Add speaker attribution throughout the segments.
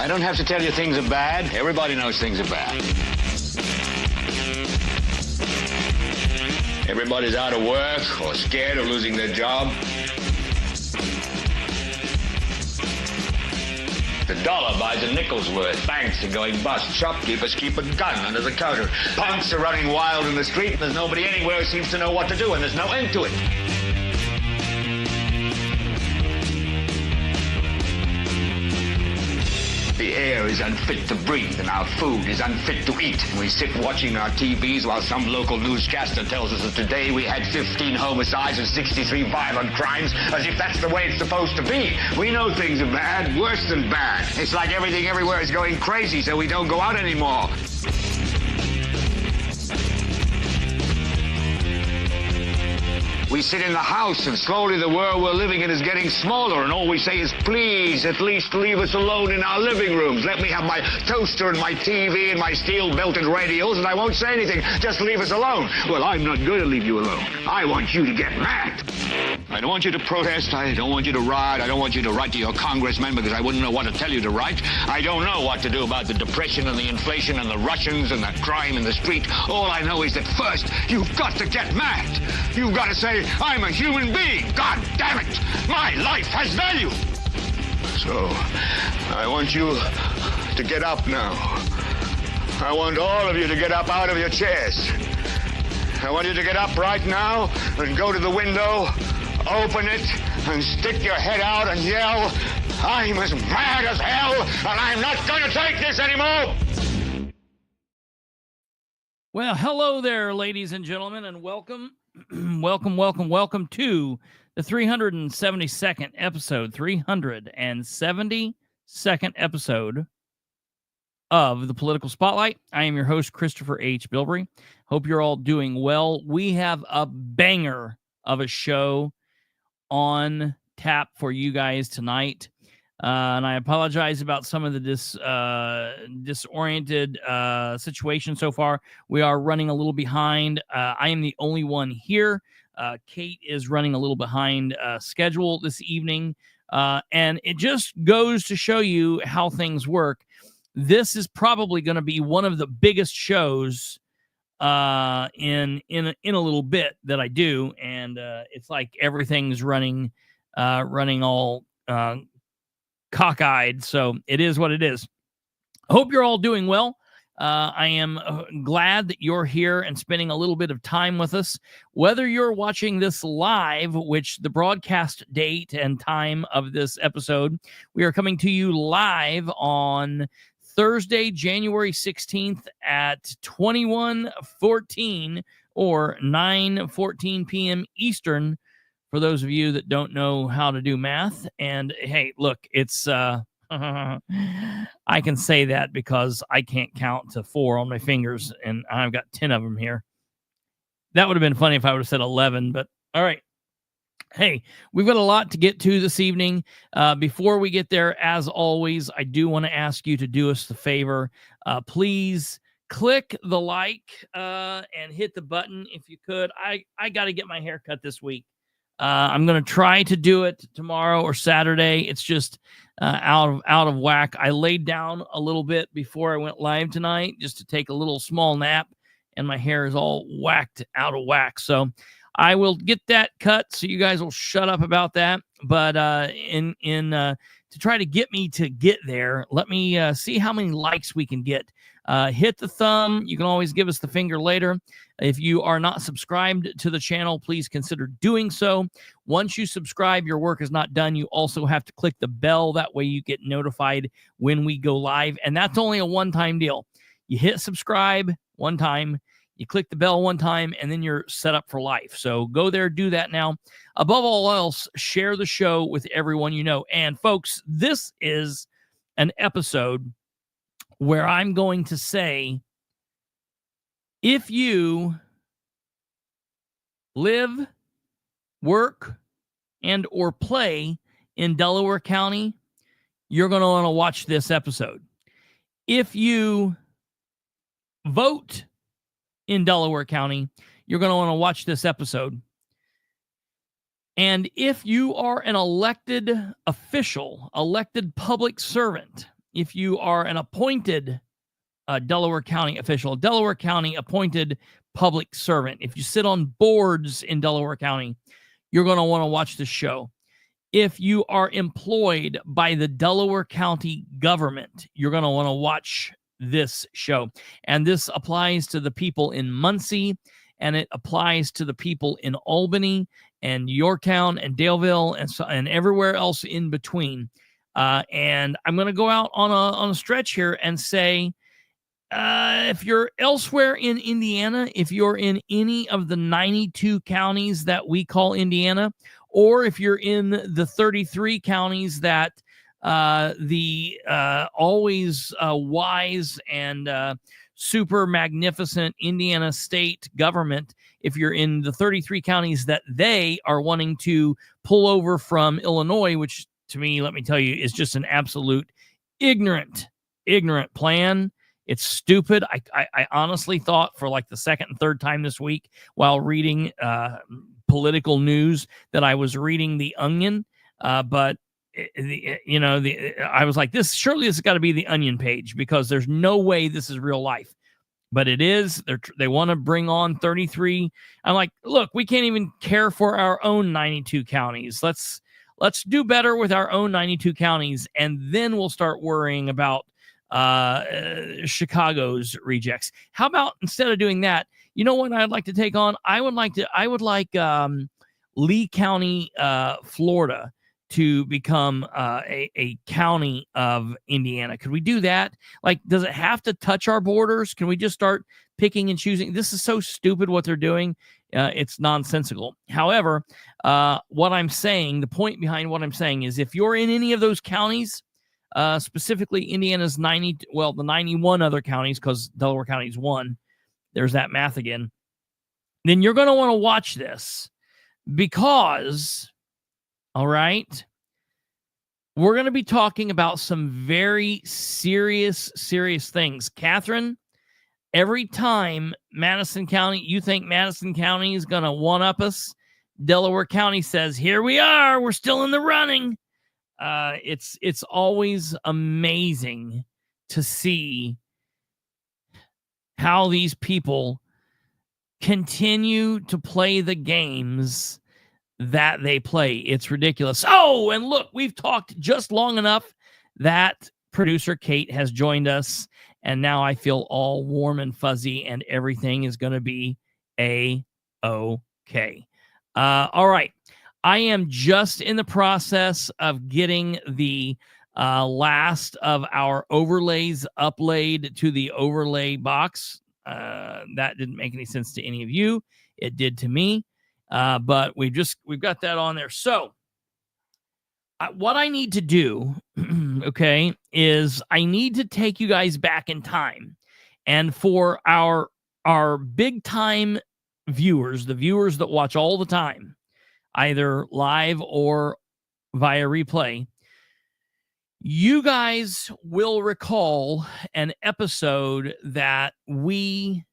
Speaker 1: I don't have to tell you things are bad. Everybody knows things are bad. Everybody's out of work or scared of losing their job. The dollar buys a nickel's worth. Banks are going bust. Shopkeepers keep a gun under the counter. Punks are running wild in the street, and there's nobody anywhere who seems to know what to do, and there's no end to it. The air is unfit to breathe, and our food is unfit to eat. And we sit watching our TVs while some local newscaster tells us that today we had 15 homicides and 63 violent crimes, as if that's the way it's supposed to be. We know things are bad, worse than bad. It's like everything everywhere is going crazy, so we don't go out anymore. We sit in the house, and slowly the world we're living in is getting smaller, and all we say is, please, at least leave us alone in our living rooms. Let me have my toaster and my TV and my steel-belted radios, and I won't say anything. Just leave us alone. Well, I'm not going to leave you alone. I want you to get mad. I don't want you to protest. I don't want you to riot. I don't want you to write to your congressman because I wouldn't know what to tell you to write. I don't know what to do about the depression and the inflation and the Russians and the crime in the street. All I know is that first, you've got to get mad. You've got to say, I'm a human being. God damn it. My life has value. So, I want you to get up now. I want all of you to get up out of your chairs. I want you to get up right now and go to the window, open it, and stick your head out and yell, I'm as mad as hell, and I'm not going to take this anymore.
Speaker 2: Well, hello there, ladies and gentlemen, and welcome to the 372nd episode, 372nd episode of the Political Spotlight. I am your host, Kristopher H. Bilbrey. Hope you're all doing well. We have a banger of a show on tap for you guys tonight. And I apologize about some of the disoriented situation so far. We are running a little behind. I am the only one here. Kate is running a little behind schedule this evening. And it just goes to show you how things work. This is probably going to be one of the biggest shows in a little bit that I do. And it's like everything's running all cockeyed, so it is what it is. Hope you're all doing well. I am glad that you're here and spending a little bit of time with us. Whether you're watching this live, which the broadcast date and time of this episode, we are coming to you live on Thursday, January 16th at 21:14 or 9:14 p.m. Eastern. For those of you that don't know how to do math, and hey, look, it's I can say that because I can't count to 4 on my fingers, and I've got 10 of them here. That would have been funny if I would have said 11, but all right. Hey, we've got a lot to get to this evening. Before we get there, as always, I do want to ask you to do us the favor. Please click the like and hit the button if you could. I got to get my hair cut this week. I'm going to try to do it tomorrow or Saturday. It's just out of whack. I laid down a little bit before I went live tonight just to take a little small nap, and my hair is all whacked out of whack. So I will get that cut, so you guys will shut up about that. But to try to get me to get there, let me see how many likes we can get. Hit the thumb. You can always give us the finger later. If you are not subscribed to the channel, please consider doing so. Once you subscribe, your work is not done. You also have to click the bell. That way you get notified when we go live. And that's only a one-time deal. You hit subscribe one time, you click the bell one time, and then you're set up for life. So go there, do that now. Above all else, share the show with everyone you know. And folks, this is an episode where I'm going to say, if you live, work, and or play in Delaware County, you're going to want to watch this episode. If you vote in Delaware County, you're going to want to watch this episode. And if you are an elected official, elected public servant if you are an appointed Delaware County official, Delaware County appointed public servant, if you sit on boards in Delaware County, you're going to want to watch this show. If you are employed by the Delaware County government, you're going to want to watch this show. And this applies to the people in Muncie, and it applies to the people in Albany and Yorktown and Daleville and everywhere else in between. And I'm going to go out on a stretch here and say, if you're elsewhere in Indiana, if you're in any of the 92 counties that we call Indiana, or if you're in the 33 counties that the always wise and super magnificent Indiana state government, if you're in the 33 counties that they are wanting to pull over from Illinois, which to me, let me tell you, is just an absolute ignorant plan. It's stupid. I honestly thought for like the second and third time this week while reading political news that I was reading The Onion, but I was like, this has got to be the Onion page, because there's no way this is real life. But it is. They want to bring on 33. I'm like, look, we can't even care for our own 92 counties. Let's do better with our own 92 counties, and then we'll start worrying about Chicago's rejects. How about instead of doing that, you know what I'd like to take on? I would like Lee County, Florida, to become a county of Indiana. Could we do that? Like, does it have to touch our borders? Can we just start picking and choosing? This is so stupid what they're doing. It's nonsensical. However, what I'm saying, the point behind what I'm saying is, if you're in any of those counties, specifically Indiana's the 91 other counties, because Delaware County is one. There's that math again. Then you're going to want to watch this, because, all right, we're going to be talking about some very serious things. Catherine, every time Madison County, you think Madison County is going to one-up us, Delaware County says, here we are, we're still in the running. It's always amazing to see how these people continue to play the games that they play. It's ridiculous. Oh, and look, we've talked just long enough that producer Kate has joined us, and now I feel all warm and fuzzy, and everything is going to be A-okay. All right. I am just in the process of getting the last of our overlays uplaid to the overlay box. That didn't make any sense to any of you. It did to me. But we've got that on there. So what I need to do, okay, is I need to take you guys back in time. And for our big time viewers, the viewers that watch all the time, either live or via replay, you guys will recall an episode that we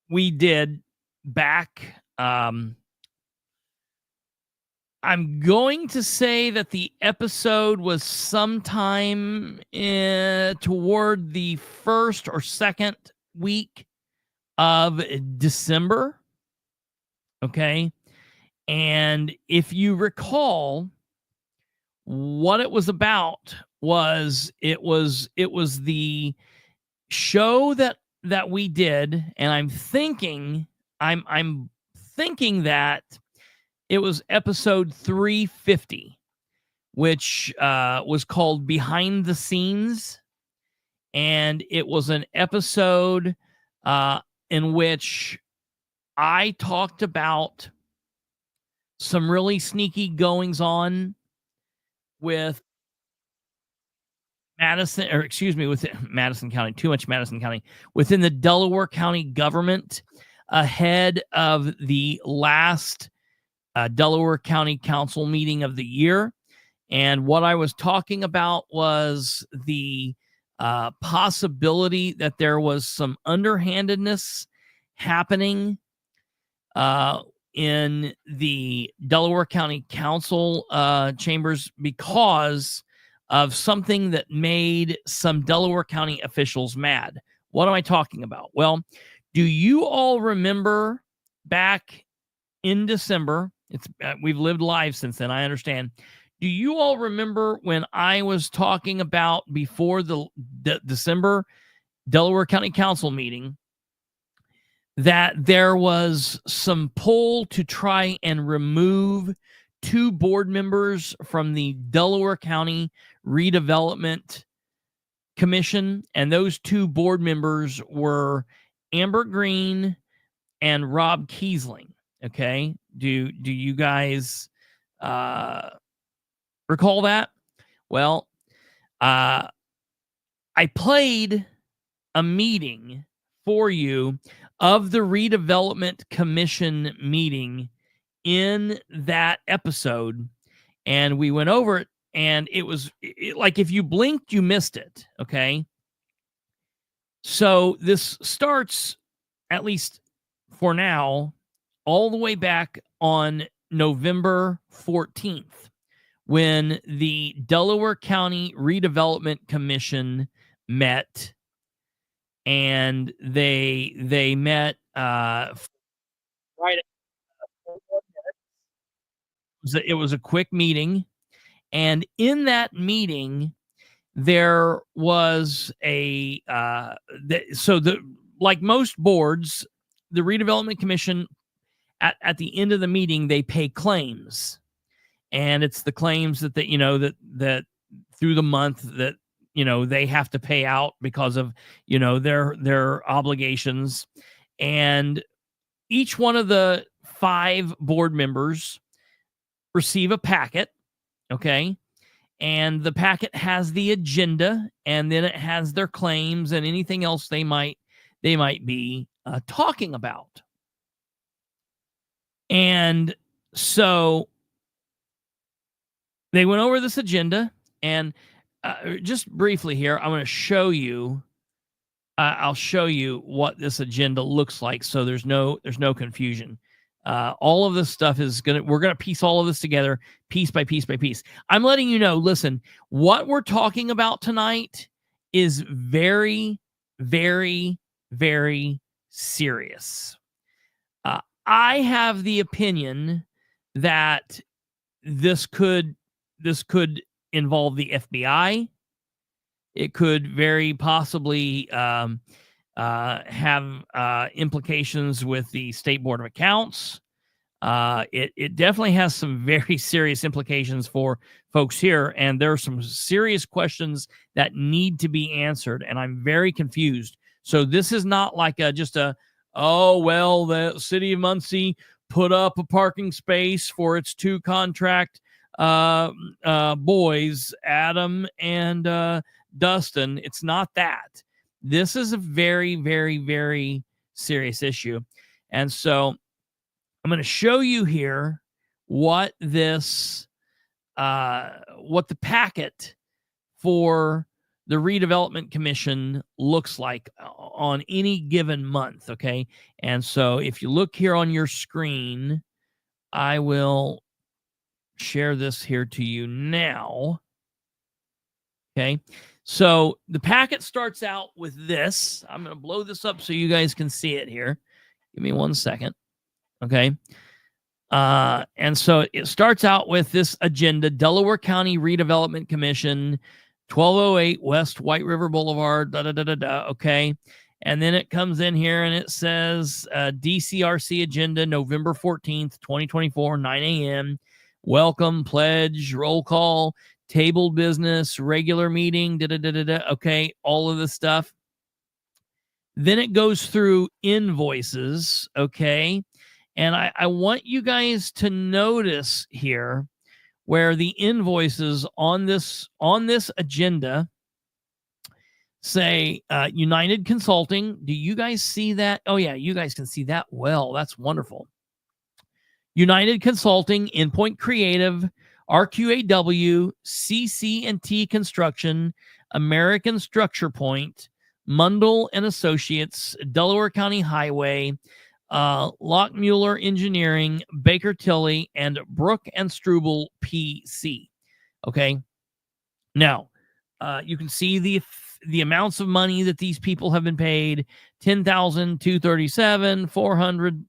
Speaker 2: did back. I'm going to say that the episode was sometime toward the first or second week of December. Okay. And if you recall, what it was about was it was the show that we did, and I'm thinking that it was episode 350, which was called Behind the Scenes, and it was an episode in which I talked about some really sneaky goings on with Madison County, too much Madison County, within the Delaware County government ahead of the last Delaware County Council meeting of the year. And what I was talking about was the possibility that there was some underhandedness happening in the Delaware County Council chambers, because of something that made some Delaware County officials mad. What am I talking about? Well, do you all remember back in December? We've lived live since then, I understand. Do you all remember when I was talking about before the December Delaware County Council meeting that there was some pull to try and remove 2 board members from the Delaware County Redevelopment Commission, and those 2 board members were Amber Green and Rob Kiesling? Okay, do you guys recall that? Well, I played a meeting for you of the Redevelopment Commission meeting in that episode, and we went over it, and it was like if you blinked, you missed it. Okay, so this starts, at least for now, all the way back on November 14th, when the Delaware County Redevelopment Commission met, and they met right. It was a quick meeting, and in that meeting there was a like most boards, the Redevelopment Commission at the end of the meeting, they pay claims, and it's the claims that that through the month that they have to pay out because of their obligations. And each one of the 5 board members receive a packet, okay, and the packet has the agenda, and then it has their claims and anything else they might be talking about. And so they went over this agenda, and just briefly here, I'm going to show you. I'll show you what this agenda looks like, so there's no confusion. All of this stuff we're gonna piece all of this together, piece by piece by piece. I'm letting you know. Listen, what we're talking about tonight is very, very, very serious. I have the opinion that this could involve the FBI. It could very possibly have implications with the State Board of Accounts. It definitely has some very serious implications for folks here, and there are some serious questions that need to be answered, and I'm very confused. So this is not like the city of Muncie put up a parking space for its 2 contract boys, Adam and Dustin. It's not that. This is a very, very, very serious issue. And so I'm going to show you here what the packet for the Redevelopment Commission looks like on any given month. Okay. And so if you look here on your screen, I will share this here to you now. Okay. So the packet starts out with this. I'm going to blow this up so you guys can see it here. Give me 1 second. Okay. And so it starts out with this agenda: Delaware County Redevelopment Commission, 1208 West White River Boulevard, okay. And then it comes in here and it says DCRC agenda, November 14th, 2024, 9 a.m. Welcome, pledge, roll call, tabled business, regular meeting, okay, all of this stuff. Then it goes through invoices, okay. And I want you guys to notice here where the invoices on this agenda say United Consulting. Do you guys see that? Oh yeah, you guys can see that well. That's wonderful. United Consulting, Endpoint Creative, RQAW, CC&T Construction, American Structure Point, Mundell and Associates, Delaware County Highway, Lockmuller Engineering, Baker Tilly, and Brook and Struble PC. Okay. Now, you can see the amounts of money that these people have been paid: 10,237, 400,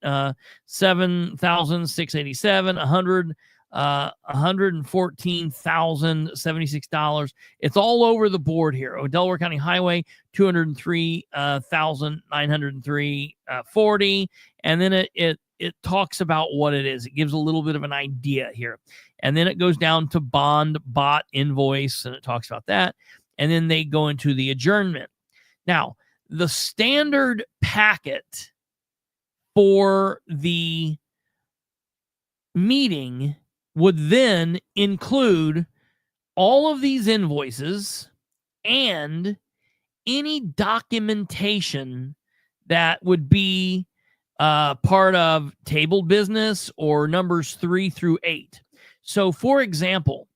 Speaker 2: 7,687, 100, $114,076. It's all over the board here. Delaware County Highway, 203,903.40, and then it talks about what it is. It gives a little bit of an idea here. And then it goes down to bond, bot, invoice, and it talks about that. And then they go into the adjournment. Now, the standard packet for the meeting would then include all of these invoices and any documentation that would be part of tabled business or numbers 3 through 8. So, for example,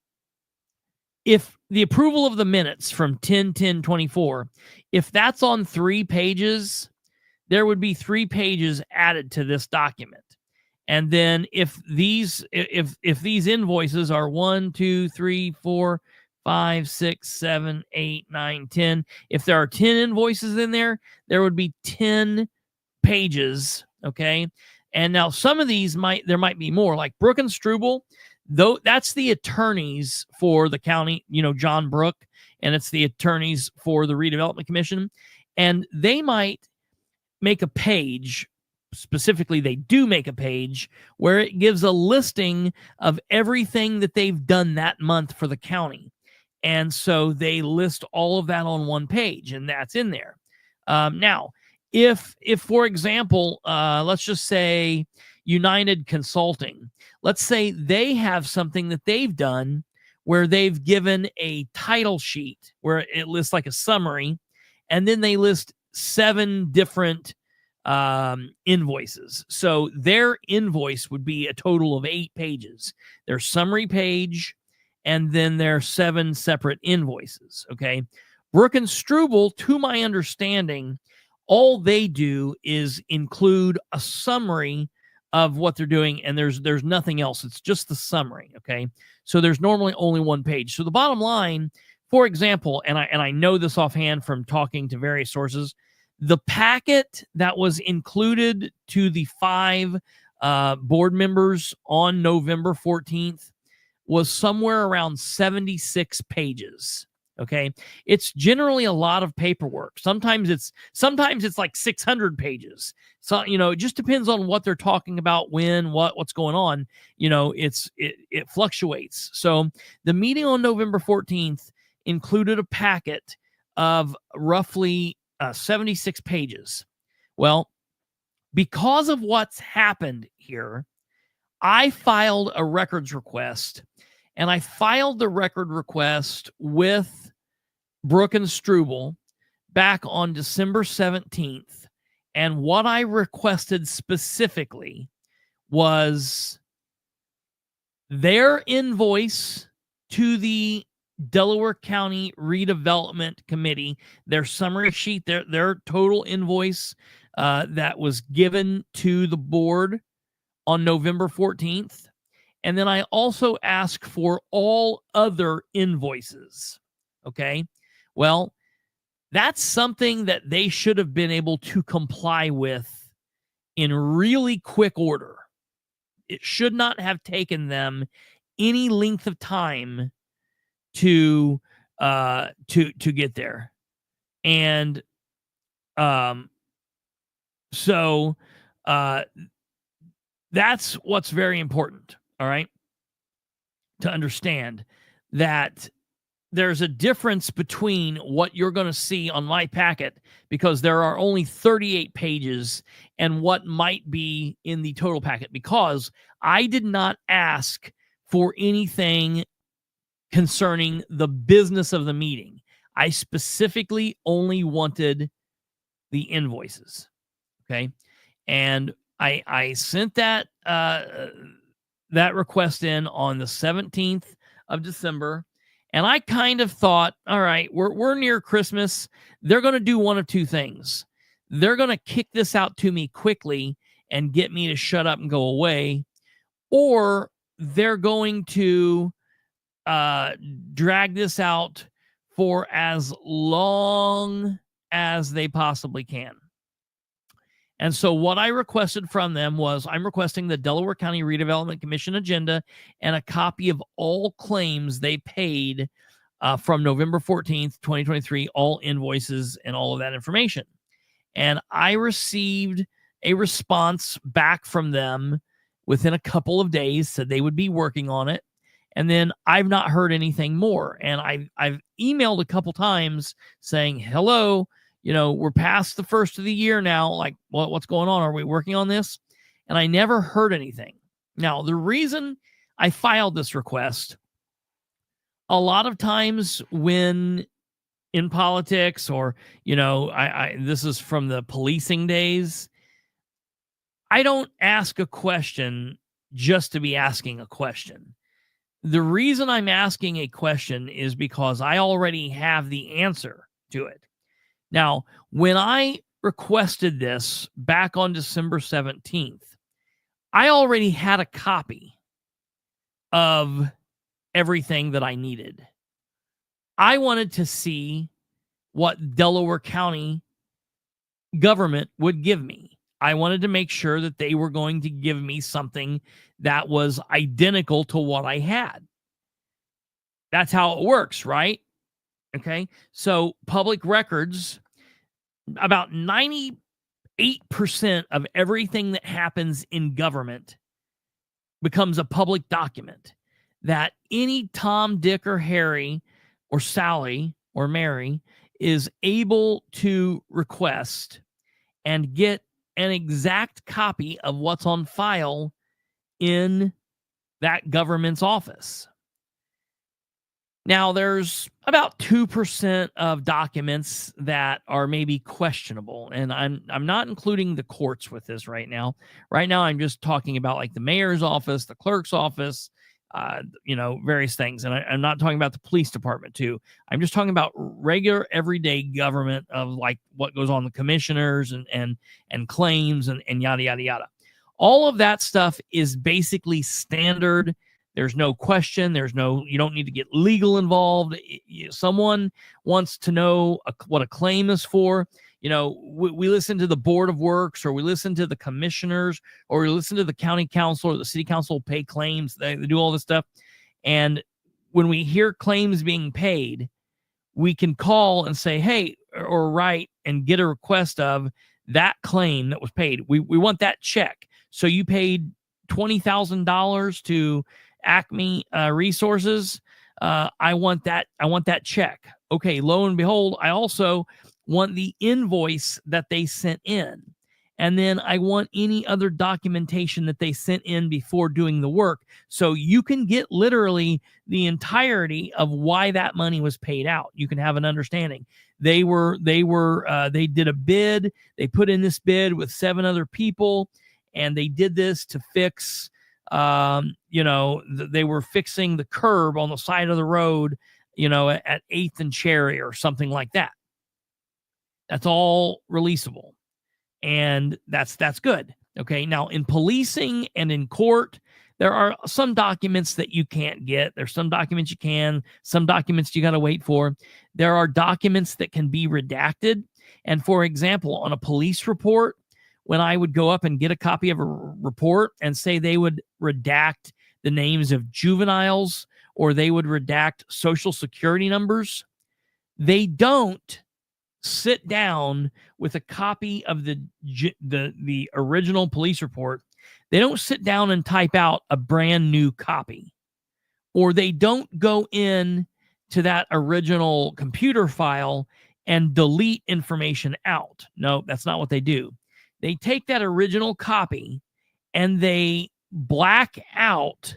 Speaker 2: if the approval of the minutes from 10/10/24, if that's on 3 pages, there would be 3 pages added to this document. And then if these invoices are 1, 2, 3, 4, 5, 6, 7, 8, 9, 10, if there are 10 invoices in there, there would be 10 pages. Okay. And now some of these there might be more, like Brook and Struble. Though that's the attorneys for the county, John Brook, and it's the attorneys for the Redevelopment Commission. And they might make a page, specifically, they do make a page where it gives a listing of everything that they've done that month for the county. And so they list all of that on one page, and that's in there. Now, if for example, let's just say United Consulting, let's say they have something that they've done where they've given a title sheet where it lists like a summary, and then they list 7 different invoices. So their invoice would be a total of 8 pages. Their summary page, and then their 7 separate invoices. Okay. Brook and Struble, to my understanding, all they do is include a summary of what they're doing, and there's nothing else. It's just the summary. Okay. So there's normally only 1 page. So the bottom line, for example, and I know this offhand from talking to various sources, the packet that was included to the 5 board members on November 14th was somewhere around 76 pages. Okay. It's generally a lot of paperwork. Sometimes it's like 600 pages. So, it just depends on what they're talking about, when, what's going on. It fluctuates. So the meeting on November 14th included a packet of roughly 76 pages. Well, because of what's happened here, I filed a records request, and I filed the record request with Brook and Struble back on December 17th. And what I requested specifically was their invoice to the Delaware County Redevelopment Committee, their summary sheet, their total invoice that was given to the board on November 14th. And then I also asked for all other invoices. Okay. Well, that's something that they should have been able to comply with in really quick order. It should not have taken them any length of time to get there. And so that's what's very important. All right, to understand that there's a difference between what you're going to see on my packet, because there are only 38 pages, and what might be in the total packet, because I did not ask for anything concerning the business of the meeting. I specifically only wanted the invoices. Okay. And I sent that request in on the 17th of December. And I kind of thought, all right, we're near Christmas. They're going to do one of two things. They're going to kick this out to me quickly and get me to shut up and go away, or they're going to drag this out for as long as they possibly can. And so what I requested from them was, I'm requesting the Delaware County Redevelopment Commission agenda and a copy of all claims they paid from November 14th, 2023, all invoices and all of that information. And I received a response back from them within a couple of days, said they would be working on it. And then I've not heard anything more. And I've emailed a couple times saying, hello, we're past the first of the year now. Like, what's going on? Are we working on this? And I never heard anything. Now, the reason I filed this request, a lot of times when in politics, or, this is from the policing days, I don't ask a question just to be asking a question. The reason I'm asking a question is because I already have the answer to it. Now, when I requested this back on December 17th, I already had a copy of everything that I needed. I wanted to see what Delaware County government would give me. I wanted to make sure that they were going to give me something that was identical to what I had. That's how it works, right? Okay. So public records, about 98% of everything that happens in government becomes a public document that any Tom, Dick, or Harry, or Sally, or Mary is able to request and get an exact copy of what's on file in that government's office. Now, there's about 2% of documents that are maybe questionable, and I'm not including the courts with this right now. Right now, I'm just talking about like the mayor's office, the clerk's office, various things. And I'm not talking about the police department too. I'm just talking about regular everyday government of like what goes on the commissioners and claims and yada, yada, yada. All of that stuff is basically standard. There's no question. You don't need to get legal involved. Someone wants to know what a claim is for. We listen to the Board of Works, or we listen to the commissioners, or we listen to the county council or the city council pay claims. They do all this stuff. And when we hear claims being paid, we can call and say, hey, or write and get a request of that claim that was paid. We want that check. So you paid $20,000 to Acme Resources. I want that check. Okay, lo and behold, I also want the invoice that they sent in. And then I want any other documentation that they sent in before doing the work. So you can get literally the entirety of why that money was paid out. You can have an understanding. They did a bid. They put in this bid with 7 other people, and they did this to fix, they were fixing the curb on the side of the road, at 8th and Cherry or something like that. That's all releasable. And that's good. Okay. Now, in policing and in court, there are some documents that you can't get. There's some documents you can, some documents you got to wait for. There are documents that can be redacted. And for example, on a police report, when I would go up and get a copy of a report and say they would redact the names of juveniles, or they would redact social security numbers, they don't sit down with a copy of the original police report. They don't sit down and type out a brand new copy, or they don't go in to that original computer file and delete information out. No, that's not what they do. They take that original copy and they black out,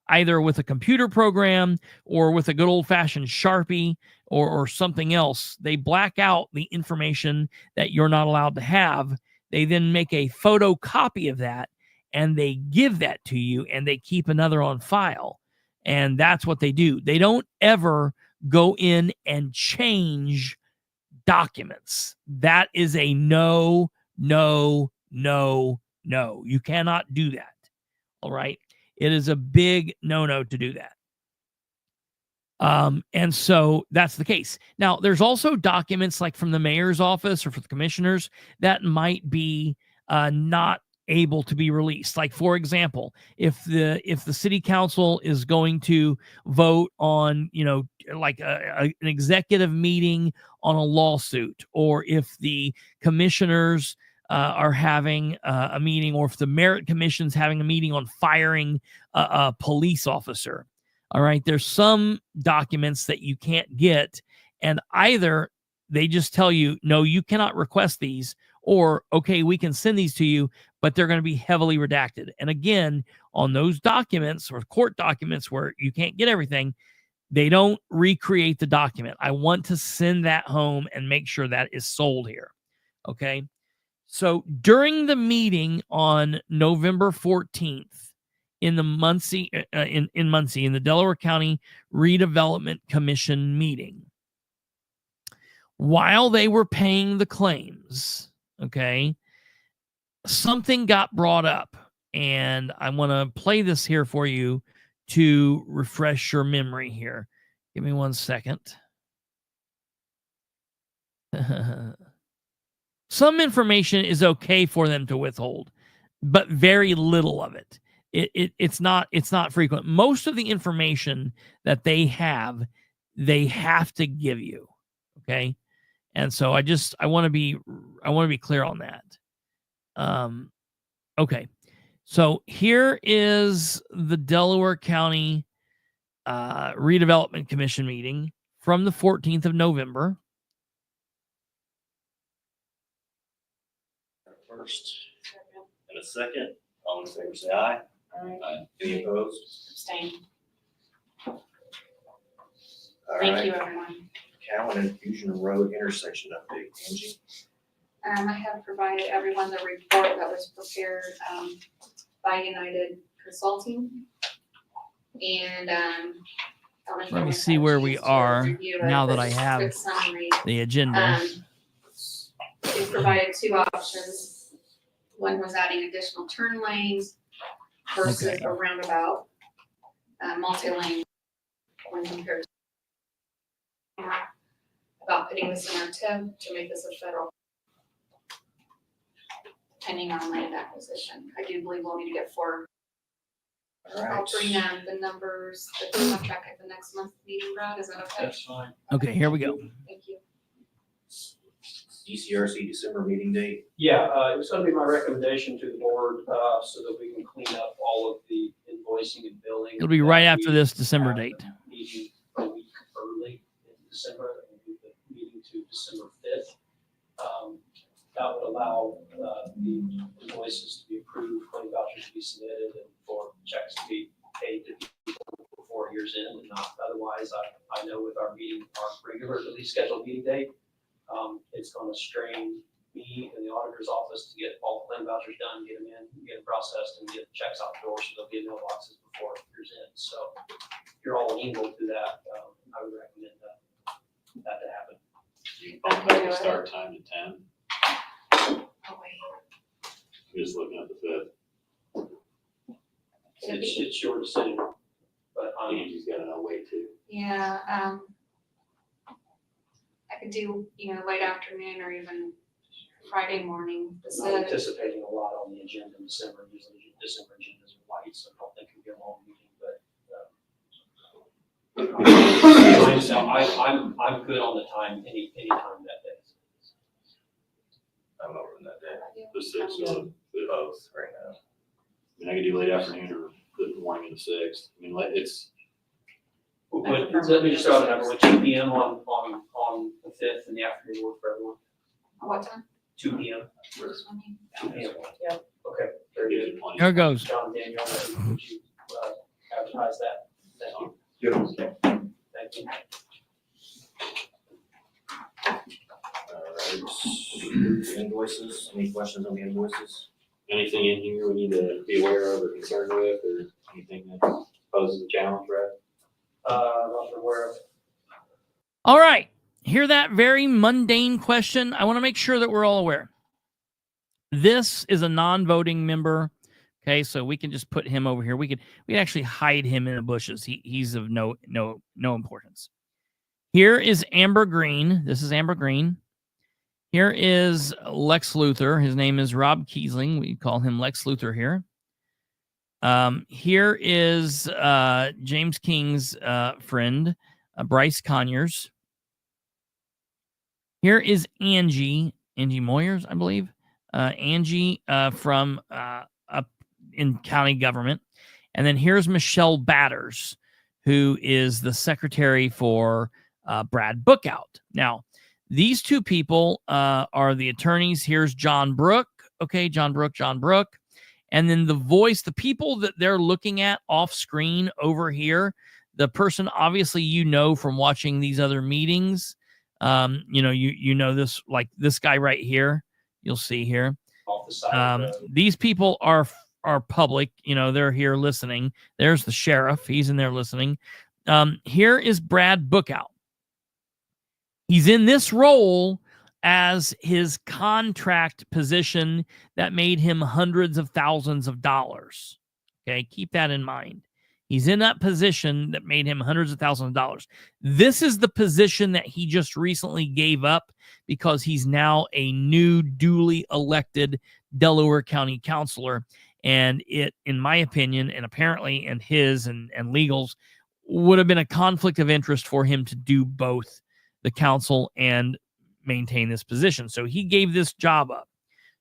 Speaker 2: either with a computer program or with a good old-fashioned Sharpie or something else. They black out the information that you're not allowed to have. They then make a photocopy of that, and they give that to you, and they keep another on file. And that's what they do. They don't ever go in and change documents. That is a no. You cannot do that. All right. It is a big no to do that. And so that's the case. Now, there's also documents like from the mayor's office or for the commissioners that might be not able to be released. Like, for example, if the city council is going to vote on, like an executive meeting on a lawsuit, or if the commissioners are having a meeting, or if the merit commission's having a meeting on firing a police officer. All right, there's some documents that you can't get, and either they just tell you, no, you cannot request these, or, okay, we can send these to you, but they're going to be heavily redacted. And again, on those documents or court documents where you can't get everything, they don't recreate the document. I want to send that home and make sure that is sold here. Okay. So during the meeting on November 14th, in the Muncie, in Muncie, in the Delaware County Redevelopment Commission meeting, while they were paying the claims, okay, something got brought up, and I want to play this here for you to refresh your memory here. Give me 1 second. Some information is okay for them to withhold, but very little of it. It's not frequent. Most of the information that they have to give you. Okay. And so I want to be clear on that. Okay. So here is the Delaware County Redevelopment Commission meeting from the 14th of November.
Speaker 3: First and a second. All in favor, say aye.
Speaker 4: Aye.
Speaker 3: Any opposed?
Speaker 4: Abstain.
Speaker 3: All
Speaker 4: Thank
Speaker 3: right.
Speaker 4: you, everyone.
Speaker 3: Cowan and Fusion Road intersection update. Angie?
Speaker 4: I have provided everyone the report that was prepared by United Consulting. And
Speaker 2: Let me see where we are now that I have the agenda.
Speaker 4: They provided two options. One was adding additional turn lanes versus a roundabout, multi-lane when compared to about putting this in our TIF to make this a federal, depending on land acquisition. I do believe we'll need to get four.
Speaker 3: All right.
Speaker 4: I'll bring the numbers, the contract at the next month meeting, Brad. Is that okay?
Speaker 3: That's fine.
Speaker 2: Okay, here we go.
Speaker 4: Thank you.
Speaker 3: DCRC December meeting date.
Speaker 5: Yeah, it's gonna be my recommendation to the board, so that we can clean up all of the invoicing and billing.
Speaker 2: It'll be right after this December date.
Speaker 5: Meeting a week early in December, and move the meeting to December 5th. That would allow, the invoices to be approved, claim vouchers to be submitted, and for checks to be paid to people before year's end, and not otherwise. I know with our regularly scheduled meeting date, it's gonna strain me and the auditor's office to get all the claim vouchers done, get them in, get them processed, and get the checks out the door, so they'll be in mailboxes before year's end. So if you're all amenable to that, I would recommend that to happen.
Speaker 6: You bump back the start time to 10.
Speaker 4: Oh, wait.
Speaker 6: I'm just looking at the 5th.
Speaker 5: It's your decision, but
Speaker 6: Angie's got to wait too.
Speaker 4: Yeah, I could do, late afternoon or even Friday morning.
Speaker 5: I'm anticipating a lot on the agenda in December. Usually December agendas are light, so I don't think it'll be a long meeting, but I'm good on the time, any time that day.
Speaker 6: I'm over in that day. The 6th or the both right now. I mean, I could do late afternoon or the morning of the 6th. I mean, it's.
Speaker 5: Let me just throw out a number, with 2 p.m. on the 5th in the afternoon work for everyone.
Speaker 4: What time?
Speaker 5: 2 p.m. 2 p.m. Yeah. Okay. Very good.
Speaker 2: Here it goes.
Speaker 5: John, Daniel, would you advertise that? Thank you.
Speaker 3: Good.
Speaker 5: Thank you.
Speaker 3: Invoices, any questions on the invoices?
Speaker 6: Anything in here we need to be aware of or concerned with, or anything that poses a challenge, right?
Speaker 5: Not aware of.
Speaker 2: All right. Hear that very mundane question? I want to make sure that we're all aware. This is a non-voting member Okay, so we can just put him over here. We could actually hide him in the bushes. He's of no importance. Here is Amber Green. This is Amber Green. Here is Lex Luthor. His name is Rob Kiesling. We call him Lex Luthor here. Here is James King's friend, Bryce Conyers. Here is Angie Moyers, I believe. Angie from up in county government. And then here's Michelle Batters, who is the secretary for Brad Bookout. Now, these two people are the attorneys. Here's John Brook. Okay, John Brook. And then the voice, the people that they're looking at off screen over here, the person obviously from watching these other meetings. You know this, like this guy right here. You'll see here.
Speaker 5: Off the side
Speaker 2: these people are public. They're here listening. There's the sheriff. He's in there listening. Here is Brad Bookout. He's in this role as his contract position that made him hundreds of thousands of dollars. Okay, keep that in mind. He's in that position that made him hundreds of thousands of dollars. This is the position that he just recently gave up because he's now a new duly elected Delaware County councilor. And it, in my opinion, and apparently in his and legal's, would have been a conflict of interest for him to do both the council and maintain this position. So he gave this job up.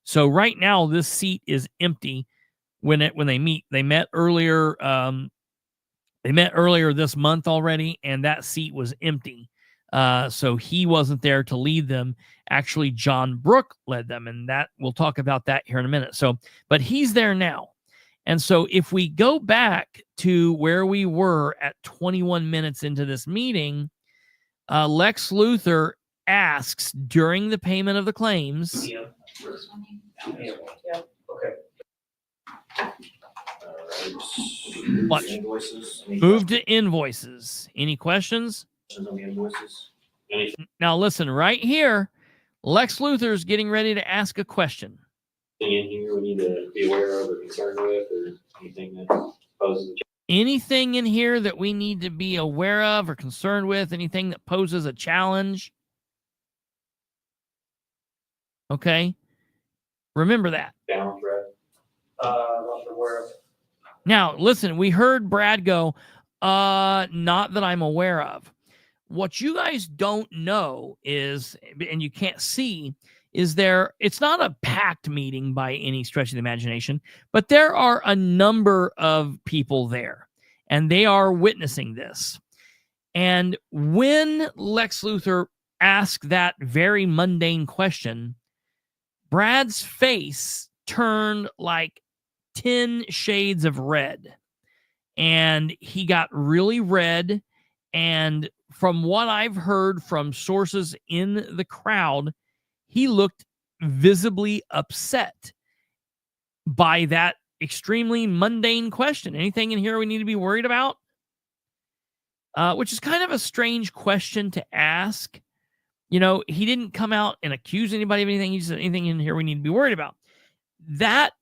Speaker 2: So right now this seat is empty when they meet. They met earlier this month already, and that seat was empty. So he wasn't there to lead them. Actually, John Brook led them, and that we'll talk about that here in a minute. So, but he's there now. And so if we go back to where we were at 21 minutes into this meeting, Lex Luthor asks during the payment of the claims.
Speaker 5: Yeah. Okay.
Speaker 2: Watch.
Speaker 3: Invoices.
Speaker 2: Move to invoices. Any questions?
Speaker 3: Questions on the invoices?
Speaker 2: Now listen, right here, Lex Luthor is getting ready to ask a question.
Speaker 6: Anything in here we need to be aware of or concerned with, or anything that poses a
Speaker 2: Anything in here that we need to be aware of or concerned with? Anything that poses a challenge? Okay. Remember that.
Speaker 6: challenge, Brad?
Speaker 5: Not aware of.
Speaker 2: Now, listen, we heard Brad go, not that I'm aware of. What you guys don't know is, and you can't see, is it's not a packed meeting by any stretch of the imagination, but there are a number of people there, and they are witnessing this. And when Lex Luthor asked that very mundane question, Brad's face turned like 10 shades of red, and he got really red. And from what I've heard from sources in the crowd, he looked visibly upset by that extremely mundane question. Anything in here we need to be worried about? Which is kind of a strange question to ask. He didn't come out and accuse anybody of anything. He said, anything in here we need to be worried about? That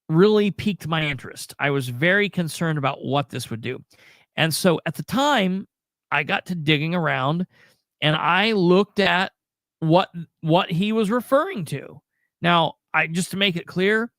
Speaker 2: really piqued my interest. I was very concerned about what this would do. And so at the time, I got to digging around, and I looked at what he was referring to. Now, just to make it clear,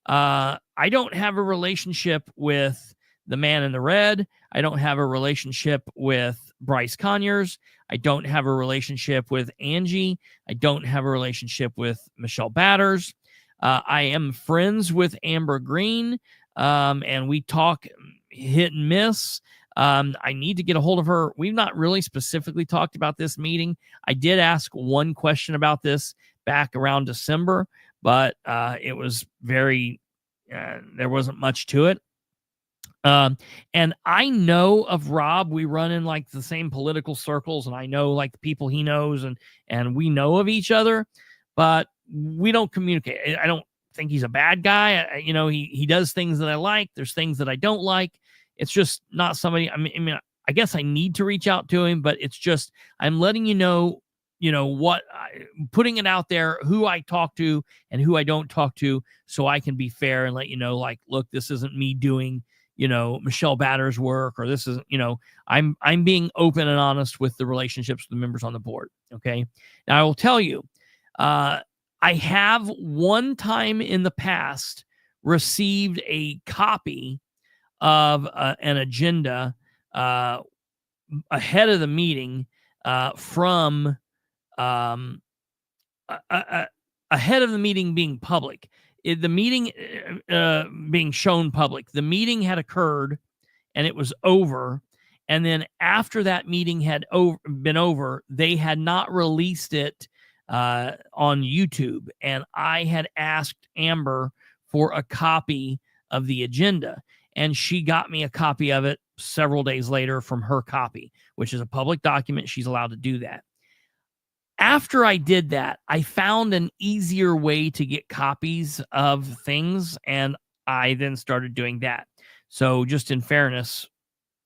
Speaker 2: I don't have a relationship with the man in the red. I don't have a relationship with Bryce Conyers. I don't have a relationship with Angie. I don't have a relationship with Michelle Batters. I am friends with Amber Green, and we talk hit and miss. I need to get a hold of her. We've not really specifically talked about this meeting. I did ask one question about this back around December, but it was very, there wasn't much to it. And I know of Rob, we run in like the same political circles, and I know like the people he knows, and we know of each other, but we don't communicate. I don't think he's a bad guy. He does things that I like. There's things that I don't like. It's just not somebody, I mean, I guess I need to reach out to him, but it's just, I'm letting you know putting it out there, who I talk to and who I don't talk to, so I can be fair and let you know, like, look, this isn't me doing, Michelle Batter's work, or this isn't, I'm being open and honest with the relationships with the members on the board. Okay. Now I will tell you, I have one time in the past received a copy of an agenda ahead of the meeting from ahead of the meeting being public. The meeting being shown public. The meeting had occurred and it was over. And then after that meeting had been over, they had not released it on YouTube. And I had asked Amber for a copy of the agenda. And she got me a copy of it several days later from her copy, which is a public document. She's allowed to do that. After I did that, I found an easier way to get copies of things, and I then started doing that. So just in fairness,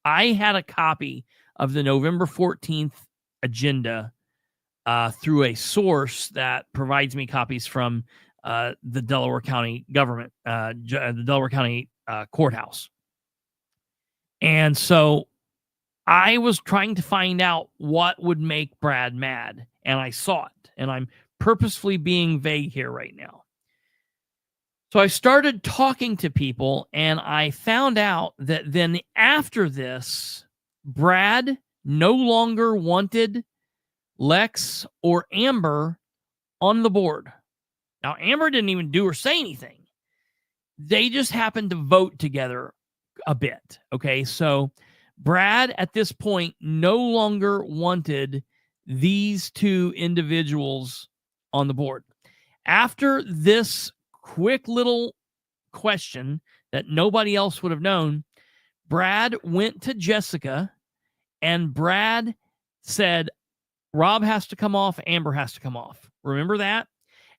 Speaker 2: I had a copy of the November 14th agenda through a source that provides me copies from the Delaware County government, the Delaware County courthouse. And so I was trying to find out what would make Brad mad, and I saw it. And I'm purposefully being vague here right now. So I started talking to people, and I found out that then after this, Brad no longer wanted Lex or Amber on the board. Now, Amber didn't even do or say anything. They just happened to vote together a bit. Okay, so Brad at this point no longer wanted these two individuals on the board. After this quick little question that nobody else would have known, Brad went to Jessica and Brad said, Rob has to come off, Amber has to come off. Remember that?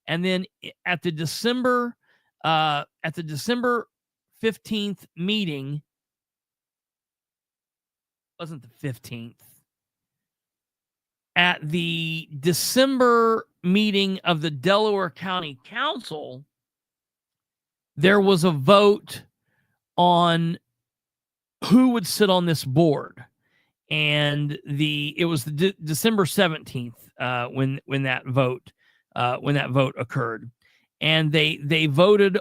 Speaker 2: And then at the December 15th meeting, wasn't the 15th. At the December meeting of the Delaware County Council, there was a vote on who would sit on this board. And it was the December 17th when that vote occurred. And they voted,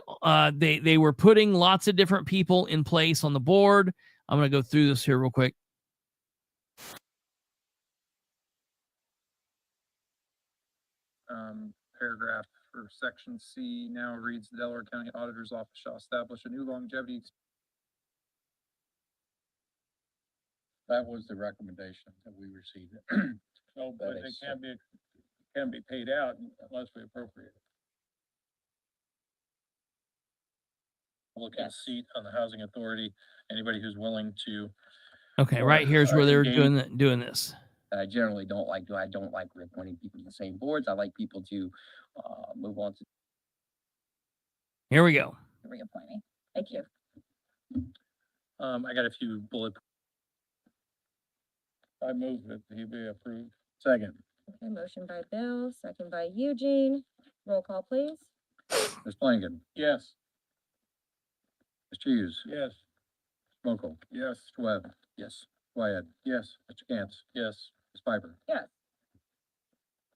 Speaker 2: they were putting lots of different people in place on the board. I'm going to go through this here real quick.
Speaker 7: Paragraph for section C now reads, the Delaware County Auditor's Office shall establish a new longevity. That was the recommendation that we received. No, but they can be paid out unless we appropriate it. Look at seat on the Housing Authority. Anybody who's willing to.
Speaker 2: Okay, right here's where they're doing this.
Speaker 8: I generally don't like reappointing people to the same boards. I like people to move on to.
Speaker 2: Here we go.
Speaker 8: Reappointing. Thank you.
Speaker 7: I got a few bullet. I move that he be approved. Second.
Speaker 9: Okay, motion by Bill, second by Eugene. Roll call, please.
Speaker 7: Ms. Flanagan. Yes. Mr. Hughes.
Speaker 5: Yes.
Speaker 7: Mokel.
Speaker 5: Yes.
Speaker 7: Mr. Webb.
Speaker 8: Yes.
Speaker 7: Wyatt. Yes. Mr. Cantz. Yes. Ms. Piper.
Speaker 9: Yes.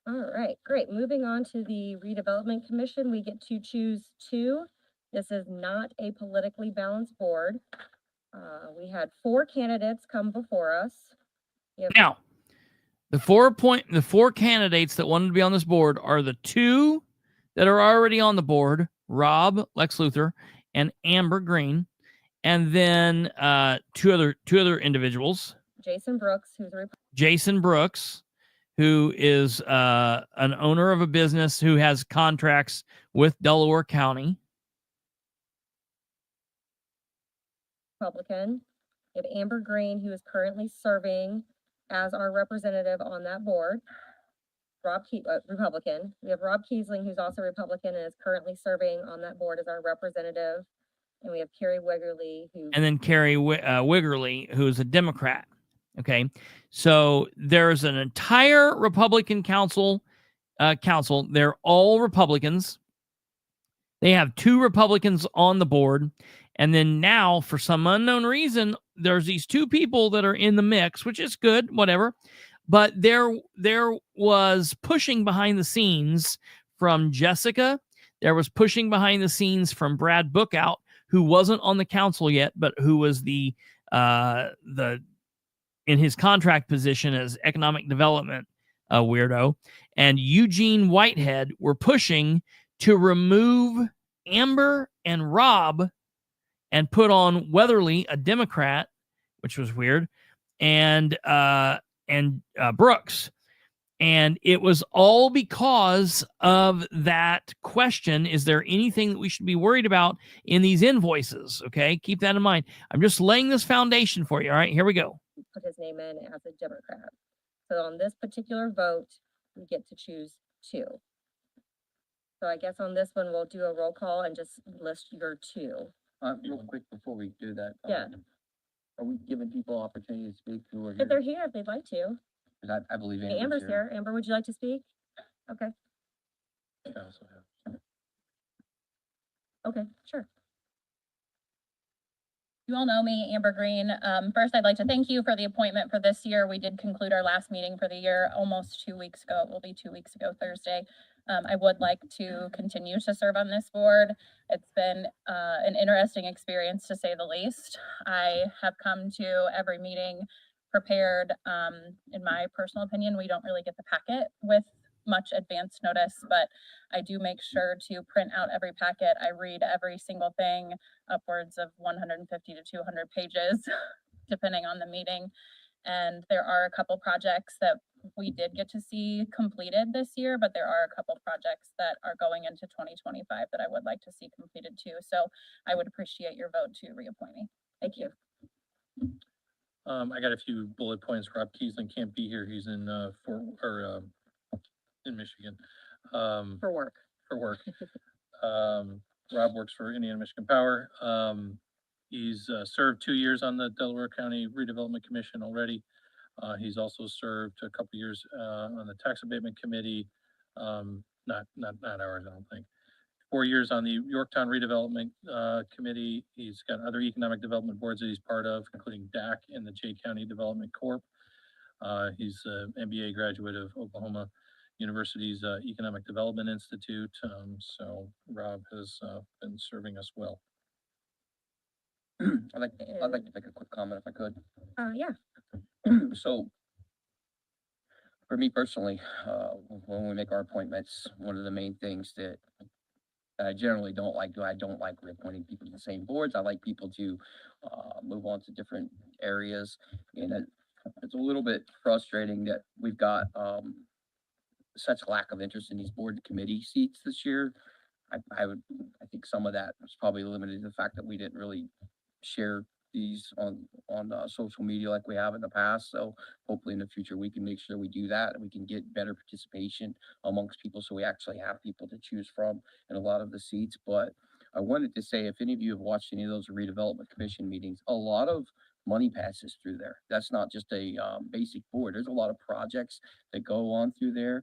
Speaker 9: All right, great. Moving on to the redevelopment commission, we get to choose two. This is not a politically balanced board. We had 4 candidates come before us.
Speaker 2: Now, the four candidates that wanted to be on this board are the 2 that are already on the board, Rob, Lex Luthor, and Amber Green, and then 2 other individuals.
Speaker 9: Jason Brooks, who's a
Speaker 2: Jason Brooks, who is an owner of a business who has contracts with Delaware County.
Speaker 9: Republican. We have Amber Green, who is currently serving as our representative on that board. Republican. We have Rob Kiesling, who's also Republican and is currently serving on that board as our representative. And we have Carrie Wiggerly,
Speaker 2: Wiggerly, who's a Democrat. Okay. So there's an entire Republican council. They're all Republicans. They have 2 Republicans on the board. And then now, for some unknown reason, there's these 2 people that are in the mix, which is good, whatever. But there was pushing behind the scenes from Jessica. There was pushing behind the scenes from Brad Bookout, who wasn't on the council yet, but who was the in his contract position as economic development weirdo. And Eugene Whitehead were pushing to remove Amber and Rob and put on Weatherly, a Democrat, which was weird, and Brooks. And it was all because of that question. Is there anything that we should be worried about in these invoices? Okay, keep that in mind. I'm just laying this foundation for you. All right, here we go.
Speaker 9: Put his name in as a Democrat. So on this particular vote, we get to choose 2. So I guess on this one, we'll do a roll call and just list your 2.
Speaker 8: Real quick before we do that.
Speaker 9: Yeah.
Speaker 8: Are we giving people opportunity to speak who are
Speaker 9: If
Speaker 8: here?
Speaker 9: they're here, if they'd like to.
Speaker 8: 'Cause I believe
Speaker 9: Hey, Amber's here. Amber, would you like to speak? Okay. Okay, sure.
Speaker 10: You all know me, Amber Green. First, I'd like to thank you for the appointment for this year. We did conclude our last meeting for the year almost 2 weeks ago. It will be 2 weeks ago Thursday. I would like to continue to serve on this board. It's been an interesting experience, to say the least. I have come to every meeting prepared. In my personal opinion, we don't really get the packet with much advance notice, but I do make sure to print out every packet. I read every single thing, upwards of 150 to 200 pages, depending on the meeting. And there are a couple projects that we did get to see completed this year, but there are a couple projects that are going into 2025 that I would like to see completed too. So I would appreciate your vote to reappoint me. Thank you.
Speaker 7: I got a few bullet points. Rob Kiesling can't be here. He's in in Michigan.
Speaker 9: For work.
Speaker 7: For work. Rob works for Indiana Michigan Power. He's served 2 years on the Delaware County Redevelopment Commission already. He's also served a couple years on the Tax Abatement Committee. Not ours, I don't think. 4 years on the Yorktown Redevelopment Committee. He's got other economic development boards that he's part of, including DAC and the Jay County Development Corp. He's an MBA graduate of Oklahoma University's Economic Development Institute. So Rob has been serving us well.
Speaker 8: I'd like to make a quick comment if I could.
Speaker 9: Yeah.
Speaker 8: So for me personally, when we make our appointments, one of the main things that I generally don't like reappointing people to the same boards. I like people to move on to different areas. And it's a little bit frustrating that we've got such lack of interest in these board and committee seats this year. I think some of that was probably limited to the fact that we didn't really share these on social media like we have in the past. So hopefully in the future we can make sure we do that and we can get better participation amongst people, so we actually have people to choose from in a lot of the seats. But I wanted to say, if any of you have watched any of those redevelopment commission meetings, a lot of money passes through there. That's not just a basic board. There's a lot of projects that go on through there.